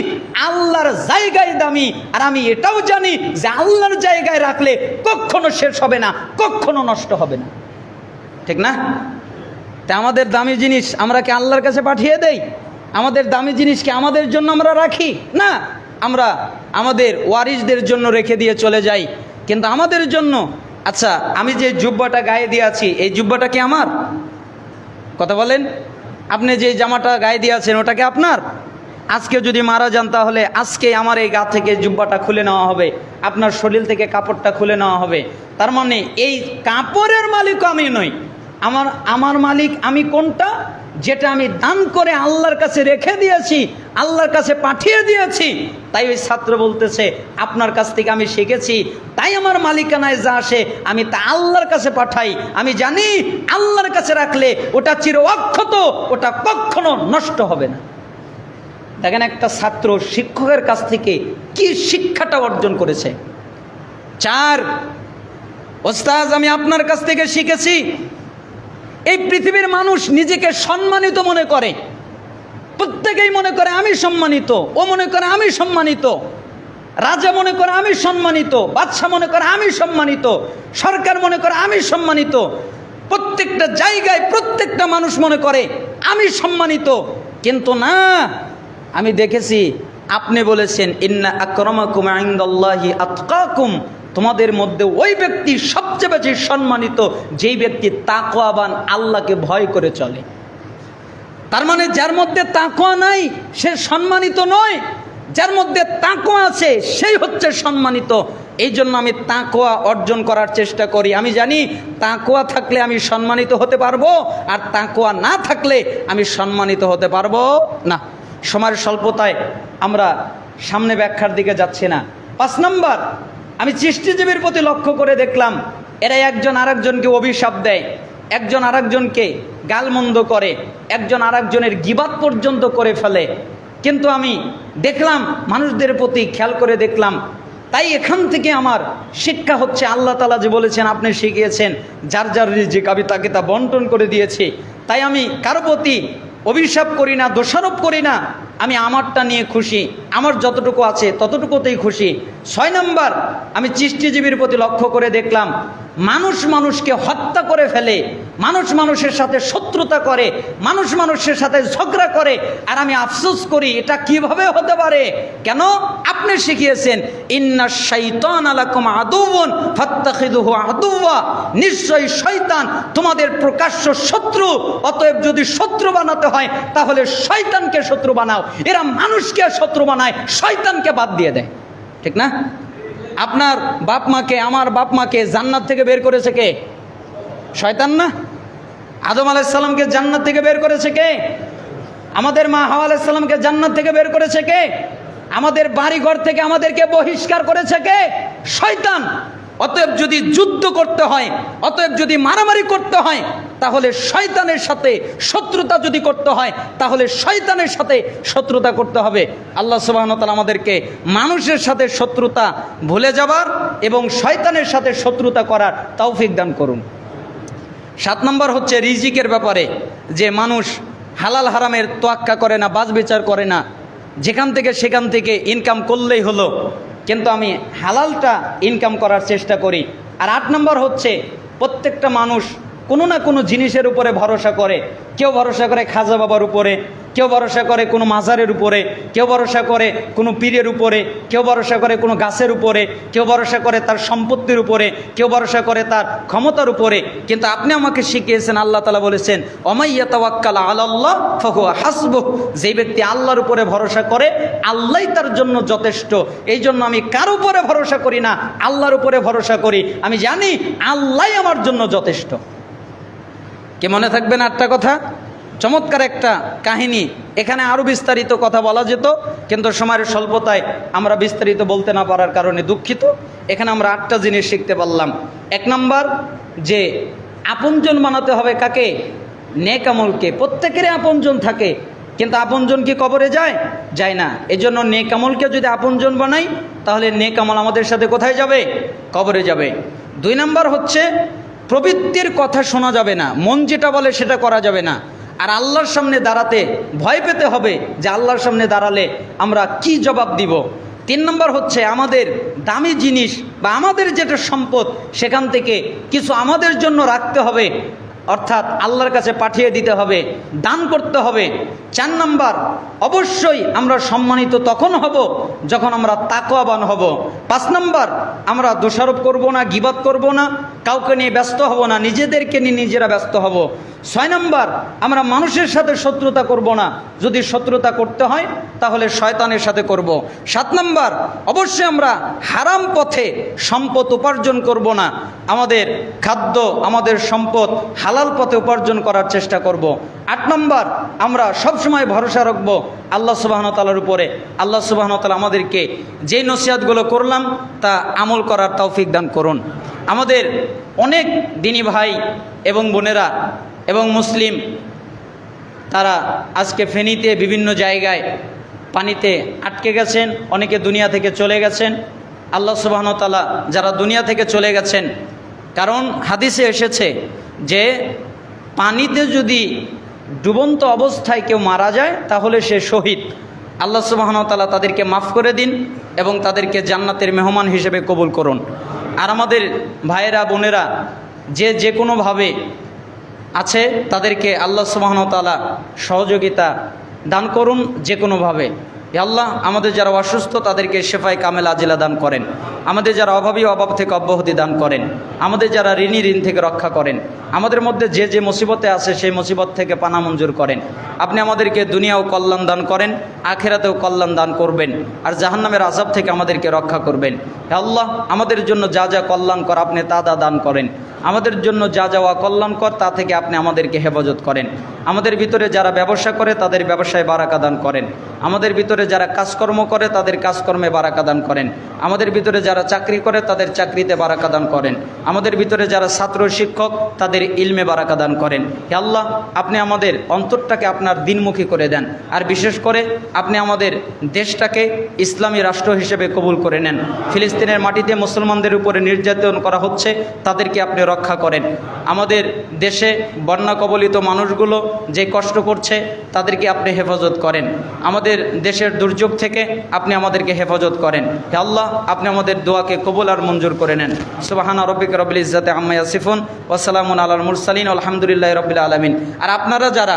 আল্লাহর জায়গায় দামি, আর আমি এটাও জানি যে আল্লাহর জায়গায় রাখলে কখনো শেষ হবে না, কখনো নষ্ট হবে না। ঠিক না? তা আমাদের দামি জিনিস আমরা কি আল্লাহর কাছে পাঠিয়ে দেই? আমাদের দামি জিনিসকে আমাদের জন্য আমরা রাখি না, আমরা আমাদের ওয়ারিসদের জন্য রেখে দিয়ে চলে যাই। কিন্তু আমাদের জন্য, আচ্ছা আমি যে জুব্বাটা গায়ে দিয়ে আছি, এই জুব্বাটা কি আমার? কথা বলেন। আপনি যে জামাটা গায়ে দিয়ে আছেন ওটা কি আপনার? আজকে যদি মারা যান তাহলে আজকে আমার এই গা থেকে জুব্বাটা খুলে নেওয়া হবে, আপনার শরীর থেকে কাপড়টা খুলে নেওয়া হবে। তার মানে এই কাপড়ের মালিকও আমি নই। আমার মালিক আমি কোনটা? যেটা আমি দান করে আল্লাহর কাছে রেখে দিয়েছি, আল্লাহর কাছে পাঠিয়ে দিয়েছি। তাই ওই ছাত্র বলতেছে আপনার কাছ থেকে আমি শিখেছি, তাই আমার মালিকানায় যা আসে আমি তা আল্লাহর কাছে পাঠাই। আমি জানি আল্লাহর কাছে রাখলে ওটা চির অক্ষত, ওটা কখনো নষ্ট হবে না। দেখেন একটা ছাত্র শিক্ষকের কাছ থেকে কি শিক্ষাটা অর্জন করেছে। 4, ওস্তাজ আমি আপনার কাছ থেকে শিখেছি এই পৃথিবীর মানুষ নিজেকে সম্মানিত মনে করে। প্রত্যেকেই মনে করে আমি সম্মানিত, ও মনে করে আমি সম্মানিত, রাজা মনে করে আমি সম্মানিত, বাদশা মনে করে আমি সম্মানিত, সরকার মনে করে আমি সম্মানিত। প্রত্যেকটা জায়গায় প্রত্যেকটা মানুষ মনে করে আমি সম্মানিত। কিন্তু না, আমি দেখেছি আপনি বলেছেন ইন্না আকরামাকুম ইনদাল্লাহি আতকাকুম, তোমাদের মধ্যে ওই ব্যক্তি সবচেয়ে বেশি সম্মানিত যেই ব্যক্তি তাকওয়াবান, আল্লাহকে ভয় করে চলে। তার মানে যার মধ্যে তাকওয়া নাই সে সম্মানিত নয়, যার মধ্যে তাকওয়া আছে সেই হচ্ছে সম্মানিত। এই জন্য আমি তাকওয়া অর্জন করার চেষ্টা করি। আমি জানি তাকওয়া থাকলে আমি সম্মানিত হতে পারবো, আর তাকওয়া না থাকলে আমি সম্মানিত হতে পারবো না। সময়ের স্বল্পতায় আমরা সামনে ব্যাখ্যার দিকে যাচ্ছি না। 5 নম্বর, আমি সৃষ্টিজীবীর প্রতি লক্ষ্য করে দেখলাম এরা একজন আরেকজনকে অভিশাপ দেয়, একজন আরেকজনকে গালমন্দ করে, একজন আরেকজনের গীবাত পর্যন্ত করে ফেলে। কিন্তু আমি দেখলাম মানুষদের প্রতি খেয়াল করে দেখলাম। তাই এখান থেকে আমার শিক্ষা হচ্ছে আল্লাহ তাআলা যে বলেছেন আপনি শিখিয়েছেন যার যার রিজিক আমি তাকে তা বন্টন করে দিয়েছি। তাই আমি কারো প্রতি অভিশাপ করি না, দোষারোপ করি না। আমি আমারটা নিয়ে খুশি, আমার যতটুকু আছে ততটুকুতেই খুশি। 6 নম্বর, আমি সৃষ্টিজীবীর প্রতি লক্ষ্য করে দেখলাম মানুষ মানুষকে হত্যা করে ফেলে, মানুষ মানুষের সাথে শত্রুতা করে, মানুষ মানুষের সাথে ঝগড়া করে। আর আমি আফসোস করি এটা কিভাবে হতে পারে। কেন? আপনি শিখিয়েছেন ইন্নাশ শাইতানা লাকুম আদুউন ফাত্তাখিযুহু আদুওয়া, নিশ্চয়ই শয়তান তোমাদের প্রকাশ্য শত্রু, অতএব যদি শত্রু বানাতে হয় তাহলে শয়তানকে শত্রু বানাও। এরা মানুষকে শত্রু বানায়, শয়তানকে বাদ দিয়ে দেয়। ঠিক না? আপনার বাপ মাকে, আমার বাপ মাকে জান্নাত থেকে বের করেছে কে? শয়তান না? আদম আলাইহিস সালামকে জান্নাত থেকে বের করেছে কে? আমাদের মা হাওয়া আলাইহিস সালামকে জান্নাত থেকে বের করেছে কে? আমাদের বাড়ি ঘর থেকে আমাদেরকে বহিষ্কার করেছে কে? শয়তান। অতএব যদি যুদ্ধ করতে হয়, অতএব যদি মারামারি করতে হয়, তাহলে শয়তানের সাথে শত্রুতা যদি করতে হয় তাহলে শয়তানের সাথে শত্রুতা করতে হবে। আল্লাহ সুবহানাহু ওয়া তাআলা আমাদেরকে মানুষের সাথে শত্রুতা ভুলে যাবার এবং শয়তানের সাথে শত্রুতা করার তৌফিক দান করুন। 7 নম্বর হচ্ছে রিজিকের ব্যাপারে, যে মানুষ হালাল হারামের তোয়াক্কা করে না, বাজ বিচার করে না, যেখান থেকে সেখান থেকে ইনকাম করলেই হলো, কিন্তু আমি হালালটা ইনকাম করার চেষ্টা করি। আর 8 নম্বর হচ্ছে প্রত্যেকটা মানুষ কোনো না কোনো জিনিসের উপরে ভরসা করে। কেউ ভরসা করে খাজা বাবার উপরে, কেউ ভরসা করে কোনো মাজারের উপরে, কেউ ভরসা করে কোনো পীরের উপরে, কেউ ভরসা করে কোনো গাছের উপরে, কেউ ভরসা করে তার সম্পত্তির উপরে, কেউ ভরসা করে তার ক্ষমতার উপরে। কিন্তু আপনি আমাকে শিখিয়েছেন, আল্লাহ তাআলা বলেছেন ওমাইয়া তাওয়াক্কাল আলাল্লাহ ফাহুয়া হাসবুহ, যেই ব্যক্তি আল্লাহর উপরে ভরসা করে আল্লাহই তার জন্য যথেষ্ট। এই জন্য আমি কার উপরে ভরসা করি না, আল্লাহর উপরে ভরসা করি। আমি জানি আল্লাহই আমার জন্য যথেষ্ট। কে মনে থাকবে না একটা কথা? চমৎকার একটা কাহিনী। এখানে আরও বিস্তারিত কথা বলা যেত, কিন্তু সময়ের স্বল্পতায় আমরা বিস্তারিত বলতে না পারার কারণে দুঃখিত। এখানে আমরা 8টা জিনিস শিখতে পারলাম। 1 নাম্বার, যে আপনজন বানাতে হবে কাকে? নেক আমলকে। প্রত্যেকেরই আপনজন থাকে, কিন্তু আপনজন কি কবরে যায়? যায় না। এজন্য নেক আমলকে যদি আপনজন বানাই, তাহলে নেক আমল আমাদের সাথে কোথায় যাবে? কবরে যাবে। 2 নাম্বার হচ্ছে প্রবৃত্তির কথা শোনা যাবে না, মন যেটা বলে সেটা করা যাবে না। আর আল্লাহর সামনে দাঁড়াতে ভয় পেতে হবে যে আল্লাহর সামনে দাঁড়ালে আমরা কি জবাব দিব। 3 নম্বর হচ্ছে আমাদের দামি জিনিস বা আমাদের যেটা সম্পদ, সেখান থেকে কিছু আমাদের জন্য রাখতে হবে, অর্থাৎ আল্লাহর কাছে পাঠিয়ে দিতে হবে, দান করতে হবে। 4 নম্বর, অবশ্যই আমরা সম্মানিত তখন হব যখন আমরা তাকওয়াবান হব। 5 নম্বর, আমরা দোষারোপ করব না, গীবত করব না, কাউকে নিয়ে ব্যস্ত হব না, নিজেদেরকে নিয়ে নিজেরা ব্যস্ত হব। 6 নম্বর, আমরা মানুষের সাথে শত্রুতা করব না, যদি শত্রুতা করতে হয় তাহলে শয়তানের সাথে করব। 7 নম্বর, অবশ্যই আমরা হারাম পথে সম্পদ উপার্জন করব না, আমাদের খাদ্য, আমাদের সম্পদ হালাল পথে উপার্জন করার চেষ্টা করব। 8 নম্বর, আমরা সবসময় ভরসা রাখব আল্লাহ সুবহানাহু ওয়া তাআলার উপরে। আল্লাহ সুবহানাহু ওয়া তাআলা আমাদেরকে যেই নসিহতগুলো করলাম তা আমল করার তৌফিক দান করুন। আমাদের অনেক দিনী ভাই এবং বোনেরা এবং মুসলিম, তারা আজকে ফেনীতে বিভিন্ন জায়গায় পানিতে আটকে গেছেন, অনেকে দুনিয়া থেকে চলে গেছেন। আল্লাহ সুবহানাহু ওয়া তাআলা যারা দুনিয়া থেকে চলে গেছেন, কারণ হাদিসে এসেছে যে পানিতে যদি ডুবন্ত অবস্থায় কেউ মারা যায় তাহলে সে শহীদ। আল্লাহ সুবহানাহু ওয়া তাআলা তাদেরকে মাফ করে দিন এবং তাদেরকে জান্নাতের মেহমান হিসেবে কবুল করুন। আর আমাদের ভাইয়েরা বোনেরা যে কোনোভাবে আছে, তাদেরকে আল্লাহ সুবহানাহু ওয়া তাআলা সহযোগিতা দান করুন যে কোনোভাবে। হে আল্লাহ, আমাদের যারা অসুস্থ তাদেরকে শেফায়ে কামেল আজিলা দান করেন, আমাদের যারা অভাবী অভাব থেকে অব্যাহতি দান করেন, আমাদের যারা ঋণী ঋণ থেকে রক্ষা করেন, আমাদের মধ্যে যে মুসিবতে আছে সেই মুসিবত থেকে পানা মঞ্জুর করেন। আপনি আমাদেরকে দুনিয়াও কল্যাণ দান করেন, আখিরাতেও কল্যাণ দান করবেন, আর জাহান্নামের আযাব থেকে আমাদেরকে রক্ষা করবেন। হে আল্লাহ, আমাদের জন্য যা যা কল্যাণকর আপনি তা দান করেন, আমাদের জন্য যা যাওয়া কল্যাণকর তা থেকে আপনি আমাদেরকে হেফাজত করেন। আমাদের ভিতরে যারা ব্যবসা করে তাদের ব্যবসায় বারাকা দান করেন, আমাদের ভিতরে যারা কাজকর্ম করে তাদের কাজকর্মে বারাকা দান করেন, আমাদের ভিতরে যারা চাকরি করে তাদের চাকরিতে বারাকা দান করেন, আমাদের ভিতরে যারা ছাত্র শিক্ষক তাদের ইলমে বারাকা দান করেন। হে আল্লাহ, আপনি আমাদের অন্তরটাকে আপনার দিনমুখী করে দেন, আর বিশেষ করে আপনি আমাদের দেশটাকে ইসলামী রাষ্ট্র হিসেবে কবুল করে নেন। ফিলিস্তিনের মাটিতে মুসলমানদের উপরে নির্যাতন করা হচ্ছে, তাদেরকে আপনি রক্ষা করেন। আমাদের দেশে বন্যা কবলিত মানুষগুলো যে কষ্ট করছে তাদেরকে আপনি হেফাজত করেন। আমাদের দেশের দুর্যোগ থেকে আপনি আমাদেরকে হেফাজত করেন। হে আল্লাহ, আপনি আমাদের দোয়াকে কবুল আর মঞ্জুর করে নেন। সুবহানা রাব্বিকা রাব্বিল ইজ্জাতি আম্মা ইয়াসিফুন ওয়া সালামুন আলাল মুরসালিন আলহামদুলিল্লাহি রাব্বিল আলামিন। আর আপনারা যারা